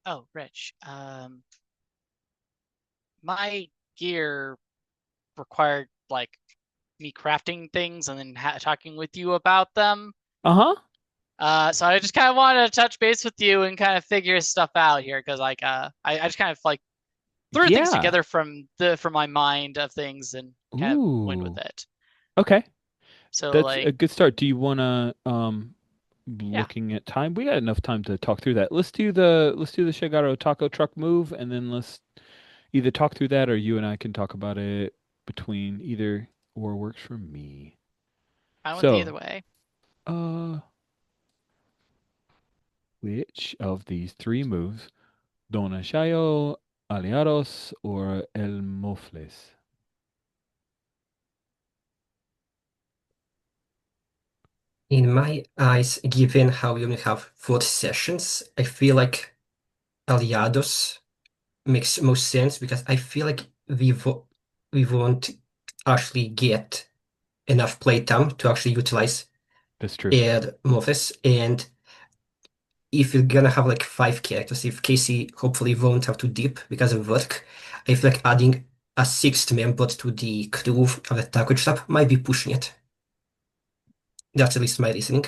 Oh, Rich. My gear required like me crafting things and then talking with you about them. Uh-huh. So I just kind of wanted to touch base with you and kind of figure stuff out here because like I just kind of like threw things Yeah. together from my mind of things and kind of went with Ooh. it. Okay. So That's like a good start. Do you want to yeah, looking at time? We got enough time to talk through that. Let's do the Shigaro taco truck move and then let's either talk through that or you and I can talk about it between either or works for me. I went the other So, way. uh which of these three moves, Donashayo, Aliados, or El Mofles? In my eyes, given how we only have 4 sessions, I feel like Aliados makes most sense because I feel like we won't actually get enough playtime to actually utilize That's true. Ed Mortis. And if you're gonna have like 5 characters, if Casey hopefully won't have to dip because of work, I feel like adding a sixth member to the crew of the taco shop might be pushing it. That's at least my reasoning.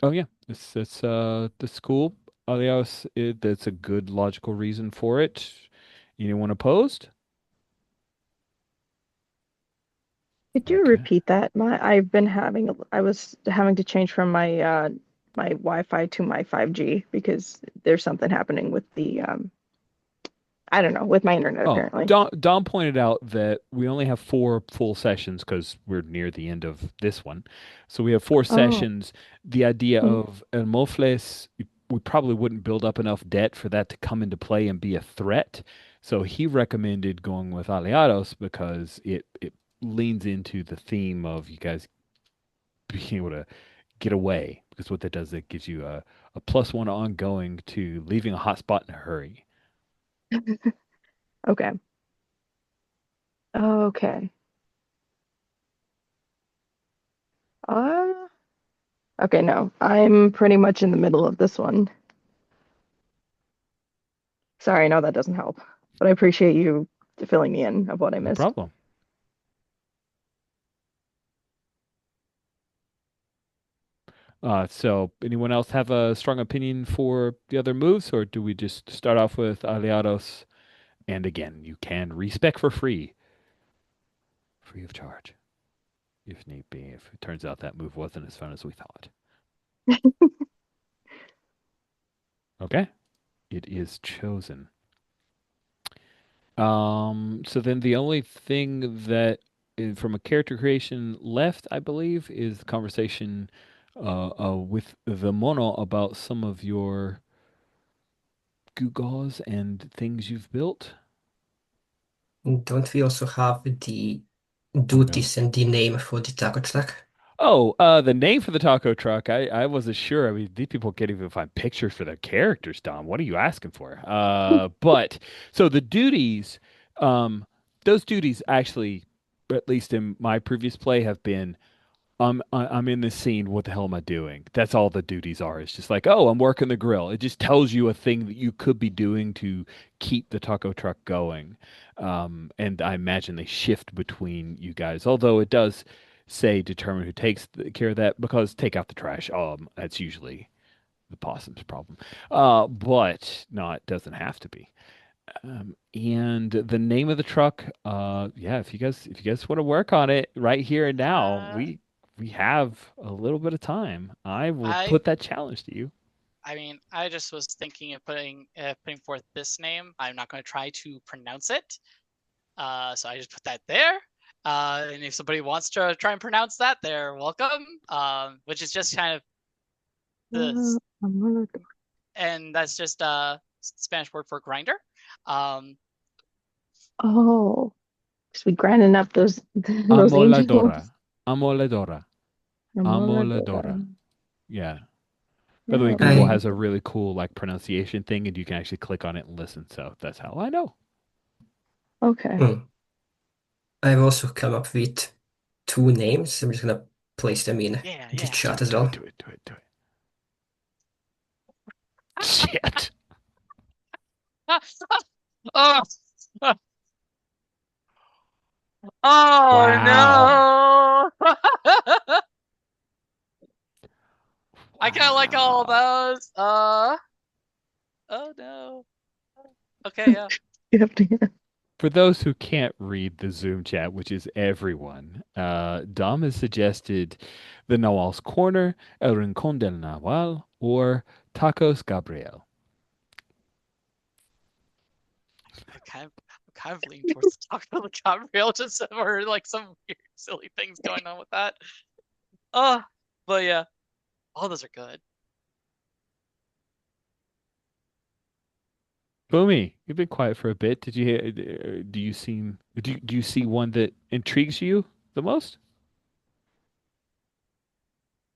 Oh yeah, that's cool. Aliados, that's a good logical reason for it. Anyone opposed? Could you Okay. repeat that? I was having to change from my Wi-Fi to my 5G because there's something happening with the I don't know, with my internet Oh, apparently. Dom pointed out that we only have 4 full sessions because we're near the end of this one. So we have four Oh. sessions. The idea Hmm. of El Mofles, we probably wouldn't build up enough debt for that to come into play and be a threat. So he recommended going with Aliados because it leans into the theme of you guys being able to get away. Because what that does, it gives you a +1 ongoing to leaving a hotspot in a hurry. Okay. Okay. Uh, okay, no. I'm pretty much in the middle of this one. Sorry, no, that doesn't help. But I appreciate you filling me in of what I No missed. problem. So anyone else have a strong opinion for the other moves, or do we just start off with Aliados? And again, you can respec for free of charge, if need be, if it turns out that move wasn't as fun as we thought. Okay, it is chosen. So then the only thing that from a character creation left, I believe, is the conversation with the mono about some of your gewgaws and things you've built. Don't we also have the No. duties and the name for the taco truck? Oh, the name for the taco truck. I wasn't sure. I mean, these people can't even find pictures for their characters, Dom. What are you asking for? But so the duties, um, those duties actually, at least in my previous play, have been I'm in this scene. What the hell am I doing? That's all the duties are. It's just like, oh, I'm working the grill. It just tells you a thing that you could be doing to keep the taco truck going. And I imagine they shift between you guys, although it does say determine who takes care of that because take out the trash. That's usually the possum's problem. But no, it doesn't have to be. And the name of the truck, yeah, if you guys want to work on it right here and now, Uh, we we have a little bit of time, I will I put that challenge to you. I mean, I just was thinking of putting forth this name. I'm not going to try to pronounce it. So I just put that there. And if somebody wants to try and pronounce that, they're welcome. Which is just kind of the and that's just Spanish word for grinder. Um, Oh, just be grinding up those those Amoladora. angels. Amoladora. Amoladora. Amoladora. Yeah. By the way, Oh, Google I has a really cool like pronunciation thing, and you can actually click on it and listen. So that's how I know. okay. hmm, I've also come up with two names. I'm just gonna place them in yeah, the yeah. Do chat it, as do it, well. do it, do it, do it. Shit. Oh, oh Wow. no! I kind of like all of Wow. those. Oh no. Okay, yeah. You have to. For those who can't read the Zoom chat, which is everyone, Dom has suggested the Nahual's Corner, El Rincón del Nahual, or Tacos Gabriel. I'm kind of leaning towards the Taco the Gabriel just or like some weird silly things going on with that. Uh, but yeah, all those are good. Boomy, you've been quiet for a bit. Did you do you seem do you see one that intrigues you the most?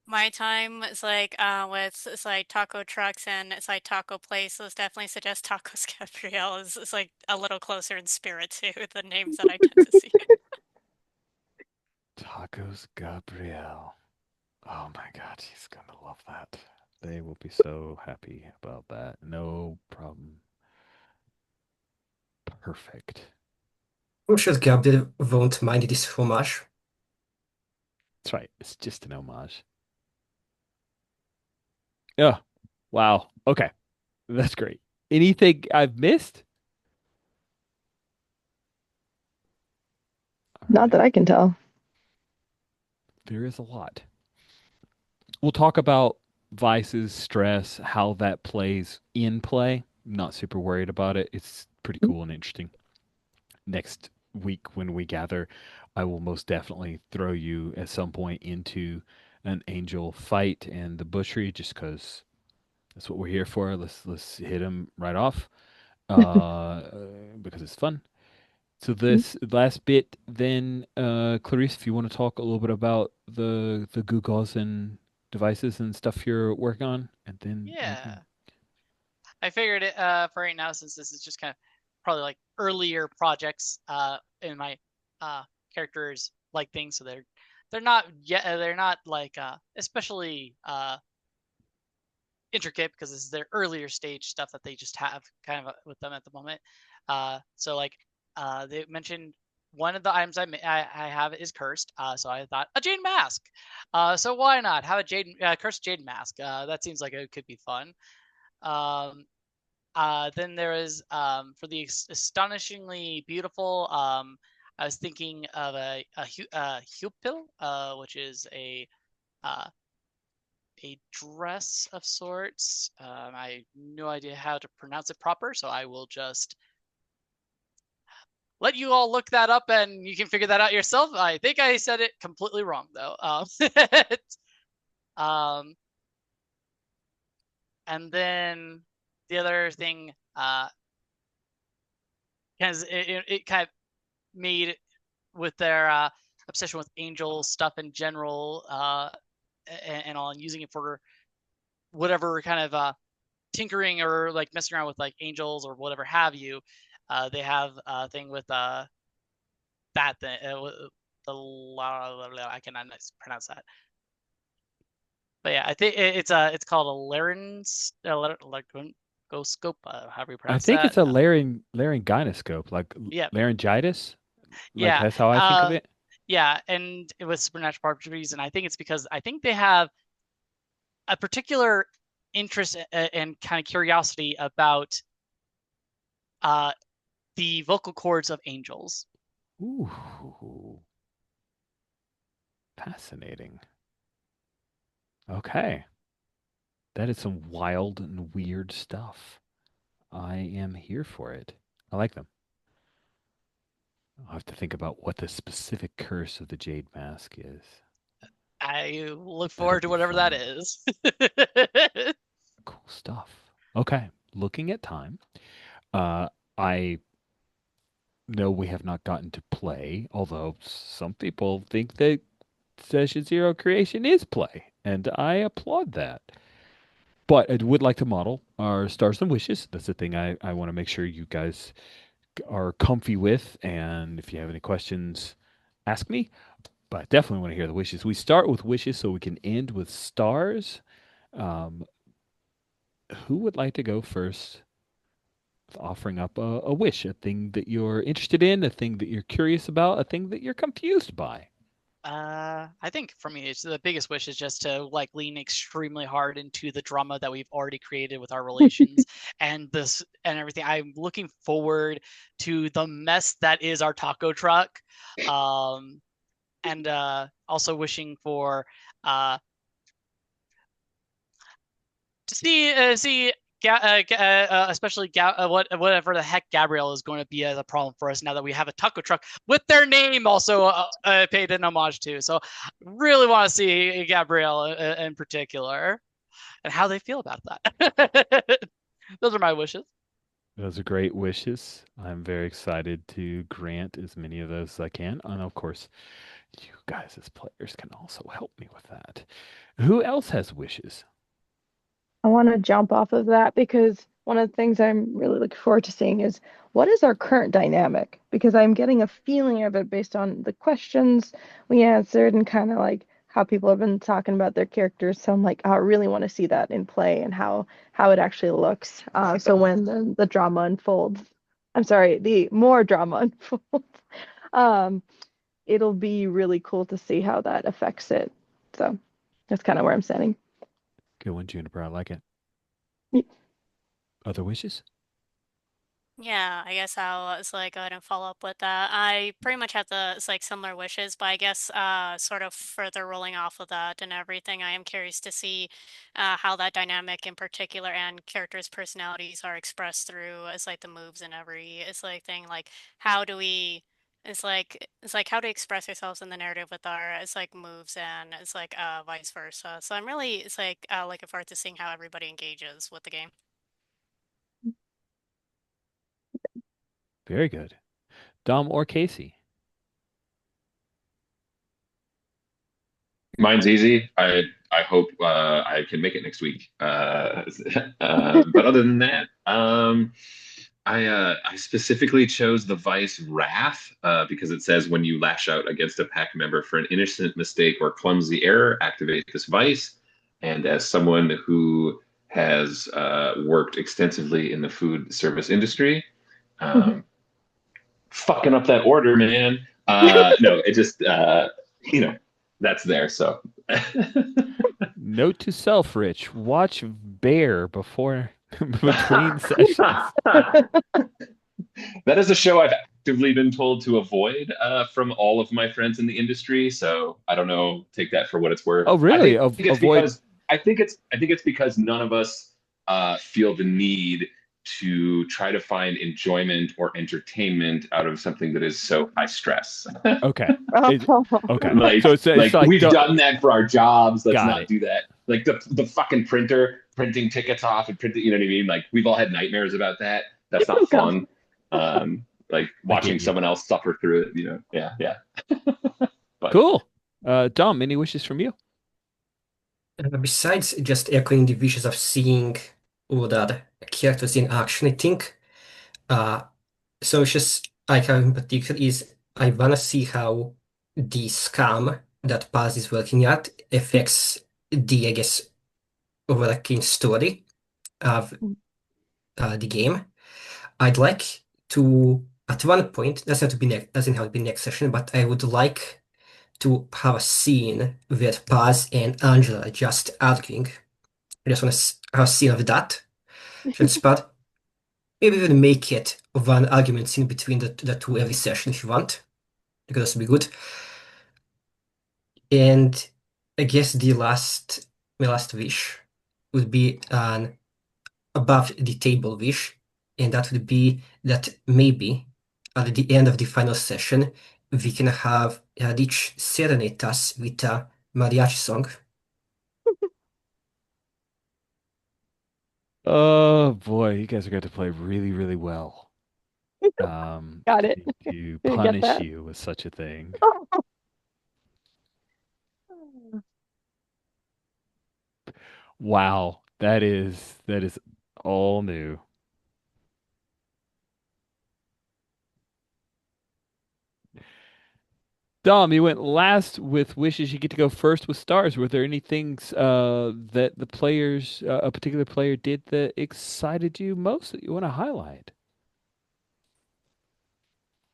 My time is like with it's like taco trucks and it's like taco places definitely suggest Tacos Gabriel is it's like a little closer in spirit to the names that I tend to see. Tacos Gabriel. Oh my God, he's gonna love that. They will be so happy about that. No problem. Perfect. I'm sure Gabriel won't mind this homage. That's right. It's just an homage. Oh, wow. Okay. That's great. Anything I've missed? All Not right. that I can tell. There is a lot. We'll talk about vices, stress, how that plays in play. Not super worried about it. It's pretty cool and interesting. Next week, when we gather, I will most definitely throw you at some point into an angel fight and the butchery just because that's what we're here for. Let's hit him right off because it's fun. So this last bit, then, Clarice, if you want to talk a little bit about the Googles and devices and stuff you're working on, and then we can. Yeah, I figured it for right now since this is just kind of probably like earlier projects in my characters like things, so they're not yet they're not like especially intricate because this is their earlier stage stuff that they just have kind of with them at the moment. So like they mentioned one of the items I have is cursed. So I thought a jade mask. So why not have a jade cursed jade mask? That seems like it could be fun. Um, then there is for the astonishingly beautiful. I was thinking of a hupil, which is uh, a dress of sorts. I have no idea how to pronounce it proper, so I will just let you all look that up and you can figure that out yourself. I think I said it completely wrong though. um, and then the other thing, because it kind of made with their obsession with angel stuff in general, and all, and using it for whatever kind of tinkering or like messing around with like angels or whatever have you. They have a thing with that thing. I cannot pronounce that. But yeah, I think it's called a laryngoscope, however you I pronounce think that. it's a larynginoscope, like Yeah, laryngitis. Like yeah, that's how I think of it. yeah, and it was supernatural properties, and I think it's because I think they have a particular interest and kind of curiosity about uh, the vocal cords of angels. Ooh, Fascinating. Okay. That is some wild and weird stuff. I am here for it. I like them. I'll have to think about what the specific curse of the Jade Mask is. I look That'll forward to be whatever that fun. is. Cool stuff. Okay. Looking at time, I know we have not gotten to play, although some people think that Session Zero creation is play, and I applaud that. But I would like to model our stars and wishes. That's the thing I want to make sure you guys are comfy with. And if you have any questions, ask me. But I definitely want to hear the wishes. We start with wishes so we can end with stars. Um, who would like to go first? Offering up a wish, a thing that you're interested in, a thing that you're curious about, a thing that you're confused by. I think for me, it's the biggest wish is just to like lean extremely hard into the drama that we've already created with our relations and this and everything. I'm looking forward to the mess that is our taco truck. And also wishing for uh to see especially whatever the heck Gabrielle is going to be as a problem for us now that we have a taco truck with their name also paid an homage to. So really want to see Gabrielle in particular and how they feel about that. Those are my wishes. Those are great wishes. I'm very excited to grant as many of those as I can. And of course, you guys as players can also help me with that. Who else has wishes? I want to jump off of that because one of the things I'm really looking forward to seeing is what is our current dynamic? Because I'm getting a feeling of it based on the questions we answered and kind of like how people have been talking about their characters. So I'm like, I really want to see that in play and how it actually looks. So when the drama unfolds, I'm sorry, the more drama unfolds, um, it'll be really cool to see how that affects it. So that's kind of where I'm standing. Good one, Juniper. I like it. Other wishes? Yeah, I guess I'll go ahead and follow up with that. I pretty much have the similar wishes, but I guess sort of further rolling off of that and everything. I am curious to see how that dynamic in particular and characters' personalities are expressed through the moves and every thing. Like how do we how to express ourselves in the narrative with our moves and vice versa. So I'm really looking forward to seeing how everybody engages with the game. Very good. Dom or Casey? Mine's easy. I hope I can make it next week. But other than that, I specifically chose the Vice Wrath because it says when you lash out against a pack member for an innocent mistake or clumsy error, activate this Vice. And as someone who has worked extensively in the food service industry, um, fucking up that order, man. No, it just you know that's there. So Note to self, Rich. Watch Bear before between sessions. that is a show I've actively been told to avoid from all of my friends in the industry. So I don't know. Take that for what it's worth. Oh, really? Avoid. I think it's because none of us feel the need to try to find enjoyment or entertainment out of something that is so high stress. Okay. Okay. like So it's like we've done that for our jobs. Let's got not it. do that. Like the fucking printer printing tickets off and printing. You know what I mean? Like we've all had nightmares about that. That's not fun. Like I watching get you. someone else suffer through it. You know? Yeah, yeah. But Cool. Dom, any wishes from you? Besides just echoing the wishes of seeing all the other characters in action, I think uh, so it's just I have in particular is I wanna see how the scam that Paz is working at affects the, I guess, overarching story of the game. I'd like to, at one point, doesn't have to be next session, but I would like to have a scene with Paz and Angela just arguing. I just want to have a scene of that. Just but maybe even make it one argument scene between the two every session if you want. It could also be good. And I guess the last my last wish would be an above the table wish, and that would be that maybe at the end of the final session we can have each serenade us with a mariachi song. Oh boy, you guys are going to play really, really well. Got it. To Didn't get punish that. you with such a thing. Wow, that is all new. Dom, you went last with wishes. You get to go first with stars. Were there any things that the players, a particular player, did that excited you most that you want to highlight?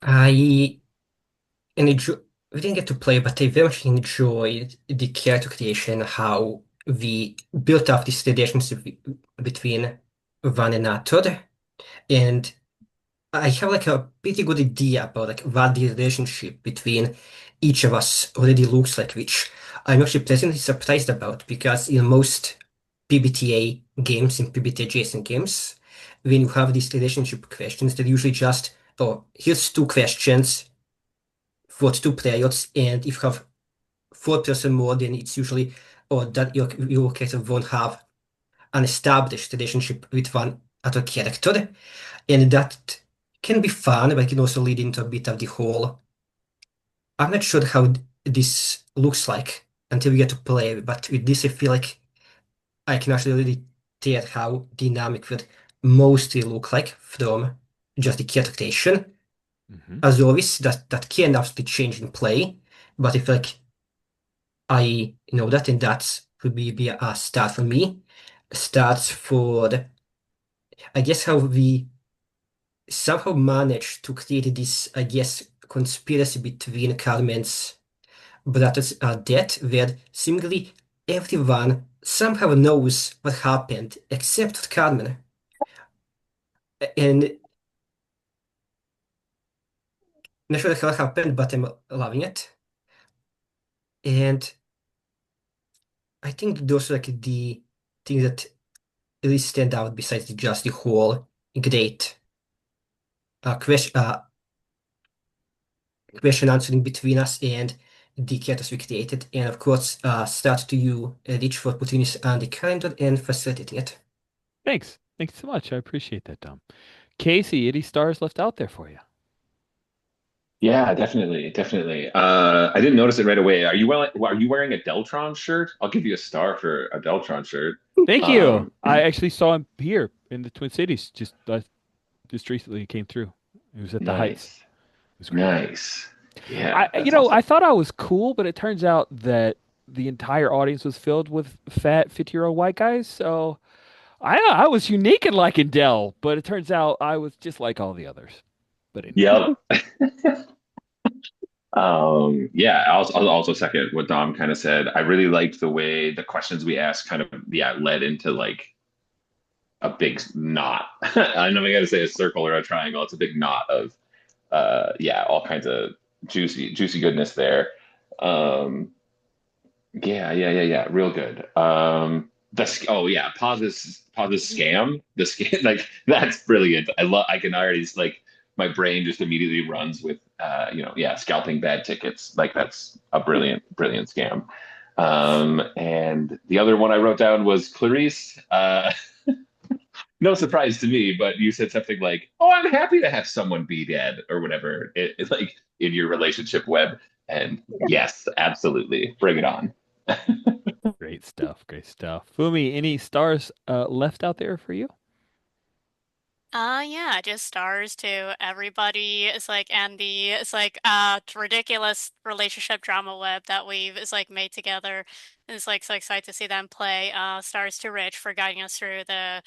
I enjoy, we didn't get to play, but I very much enjoyed the character creation, how we built up this relationship between one another. And I have like a pretty good idea about like what the relationship between each of us already looks like, which I'm actually pleasantly surprised about because in most PBTA games, in PBTA adjacent games, when you have these relationship questions, they're usually just, oh, here's two questions for two players, and if you have four-person more, then it's usually, or that your character won't have an established relationship with one other character. And that can be fun, but it can also lead into a bit of the whole. I'm not sure how this looks like until we get to play, but with this, I feel like I can actually really tell how dynamic would mostly look like from just the character creation. Hmm. As always, that can absolutely change in play, but I feel like I know that, and that would be a start for me. Starts for, I guess, how we somehow managed to create this, I guess, conspiracy between Carmen's brothers death, where seemingly everyone somehow knows what happened except Carmen. And not sure how it happened, but I'm loving it. And I think those are like the things that really stand out besides just the whole great question answering between us and the characters we created. And of course, start to you, Rich, for putting this on the calendar and facilitating it. Thanks. Thanks so much. I appreciate that, Dom. Casey, any stars left out there for you? Yeah, definitely, definitely. I didn't notice it right away. Are you wearing a Deltron shirt? I'll give you a star for a Deltron shirt. Thank you. Um, I actually saw him here in the Twin Cities just recently. He came through. He was at the Heights. nice, It was great. nice. Yeah, You that's know, I awesome. thought I was cool, but it turns out that the entire audience was filled with fat 50-year-old white guys. So I was unique in liking Dell, but it turns out I was just like all the others. But anyway, Yep. Yeah, I'll also second what Dom kind of said. I really liked the way the questions we asked kind of, yeah, led into like a big knot. I know I gotta say a circle or a triangle. It's a big knot of yeah, all kinds of juicy goodness there. Um, yeah, real good. Oh yeah, pause this scam. The scam like that's brilliant. I can already like my brain just immediately runs with yeah, scalping bad tickets. Like that's a brilliant scam. And the other one I wrote down was Clarice. No surprise to me, but you said something like, "Oh, I'm happy to have someone be dead" or whatever. It's like in your relationship web. And yes, absolutely, bring it on. great stuff. Great stuff. Fumi, any stars left out there for you? Yeah, just stars to everybody. It's like ridiculous relationship drama web that we've it's like made together. It's like so excited to see them play. Stars to Rich for guiding us through the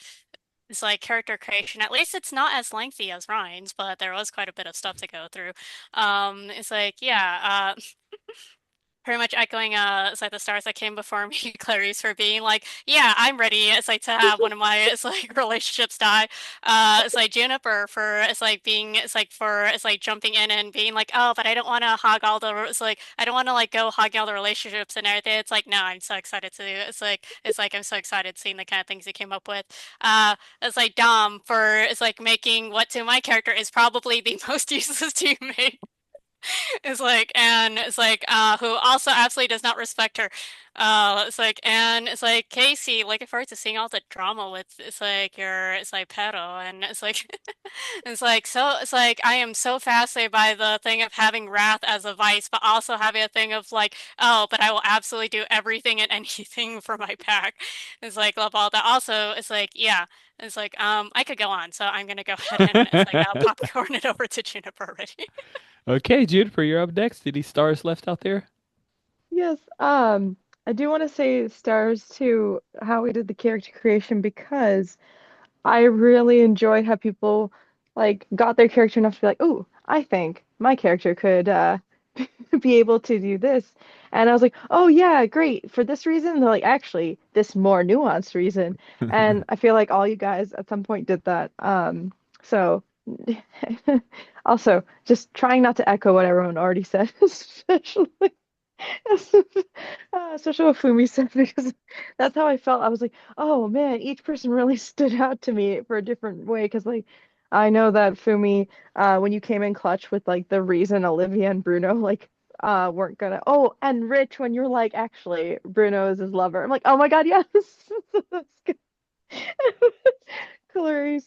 it's like character creation. At least it's not as lengthy as Ryan's, but there was quite a bit of stuff to go through. It's like yeah, Pretty much echoing it's like the stars that came before me, Clarice, for being like, yeah, I'm ready. It's like to have one of my it's like relationships die. It's like Juniper for it's like being it's like for it's like jumping in and being like, oh, but I don't want to hog all the it's like I don't want to like go hogging all the relationships and everything. It's like no, I'm so excited to it's like I'm so excited seeing the kind of things you came up with. It's like Dom for it's like making what to my character is probably the most useless teammate. It's like, and it's like, who also absolutely does not respect her. It's like, and it's like, Casey, looking forward to seeing all the drama with, it's like, your, it's like, pedo. And it's like, it's like, so, it's like, I am so fascinated by the thing of having wrath as a vice, but also having a thing of like, oh, but I will absolutely do everything and anything for my pack. It's like, love all that. Also, it's like, yeah. It's like, I could go on, so I'm gonna go ahead and it's like, popcorn it over to Juniper already. Okay, Juniper, you're up next. Any stars left out there? Yes, I do want to say stars to how we did the character creation because I really enjoy how people like got their character enough to be like, "Oh, I think my character could be able to do this." And I was like, "Oh yeah, great. For this reason." And they're like, "Actually, this more nuanced reason." And I feel like all you guys at some point did that. So also just trying not to echo what everyone already said, especially especially what Fumi said, because that's how I felt. I was like, oh man, each person really stood out to me for a different way. Because like, I know that Fumi, when you came in clutch with like the reason Olivia and Bruno like weren't gonna. Oh, and Rich, when you're like, actually, Bruno is his lover. I'm like, oh my God, yes, that's good. Clarice.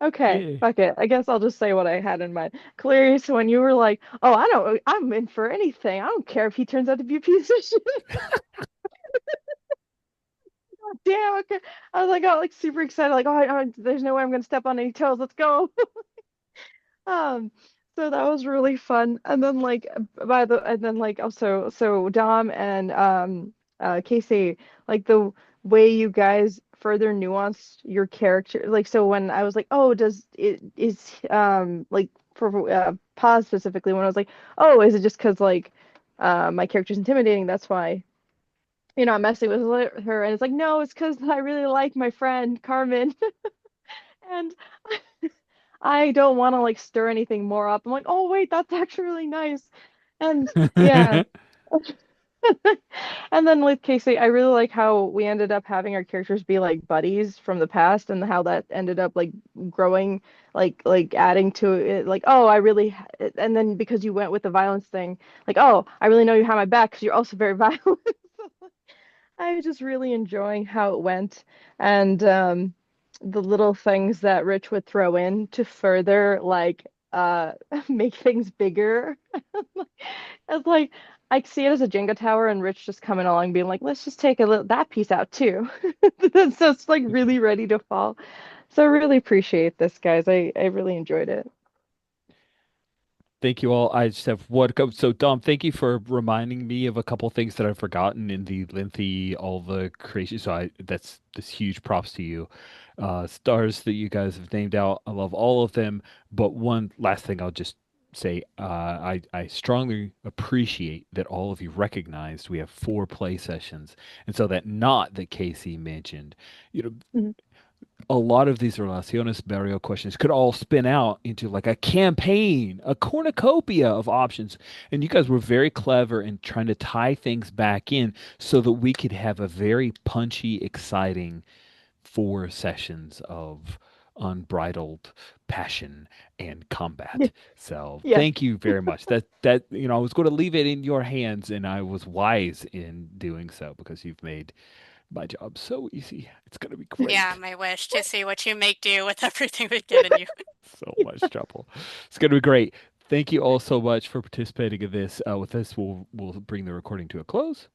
Okay, Yeah. fuck it. I guess I'll just say what I had in mind. Clarice, when you were like, "Oh, I'm in for anything. I don't care if he turns out to be a piece of shit." Damn, okay. I was like, got like super excited, like, there's no way I'm gonna step on any toes. Let's go. Um, so that was really fun. And then like and then like also so Dom and Casey, like the way you guys further nuanced your character, like so when I was like, oh, does it is like for pause specifically when I was like, oh, is it just because like my character's intimidating, that's why I'm messing with her, and it's like, no, it's because I really like my friend Carmen. And I don't want to like stir anything more up. I'm like, oh wait, that's actually really nice. And yeah. And then with Casey, I really like how we ended up having our characters be like buddies from the past and how that ended up like growing, like adding to it, like, oh, and then because you went with the violence thing, like, oh, I really know you have my back because you're also very violent. I was just really enjoying how it went and the little things that Rich would throw in to further like make things bigger. It's like I see it as a Jenga tower and Rich just coming along being like, let's just take a little that piece out too. So it's like really ready to fall. So I really appreciate this, guys. I really enjoyed it. Thank you all. I just have one. So, Dom, thank you for reminding me of a couple things that I've forgotten in the lengthy, all the creation. So, that's this huge props to you. Stars that you guys have named out. I love all of them. But one last thing I'll just say, I strongly appreciate that all of you recognized we have 4 play sessions, and so that knot that Casey mentioned, you know, Mhm. a lot of these Relaciones Barrio questions could all spin out into like a campaign, a cornucopia of options. And you guys were very clever in trying to tie things back in so that we could have a very punchy, exciting 4 sessions of unbridled passion and combat. So Yeah. thank you very much. That I was going to leave it in your hands and I was wise in doing so because you've made my job so easy. It's going to be Yeah, great. my wish to see what you make do with everything we've given you. So much trouble. It's going to be great. Thank you all so much for participating in this. With this, we'll bring the recording to a close.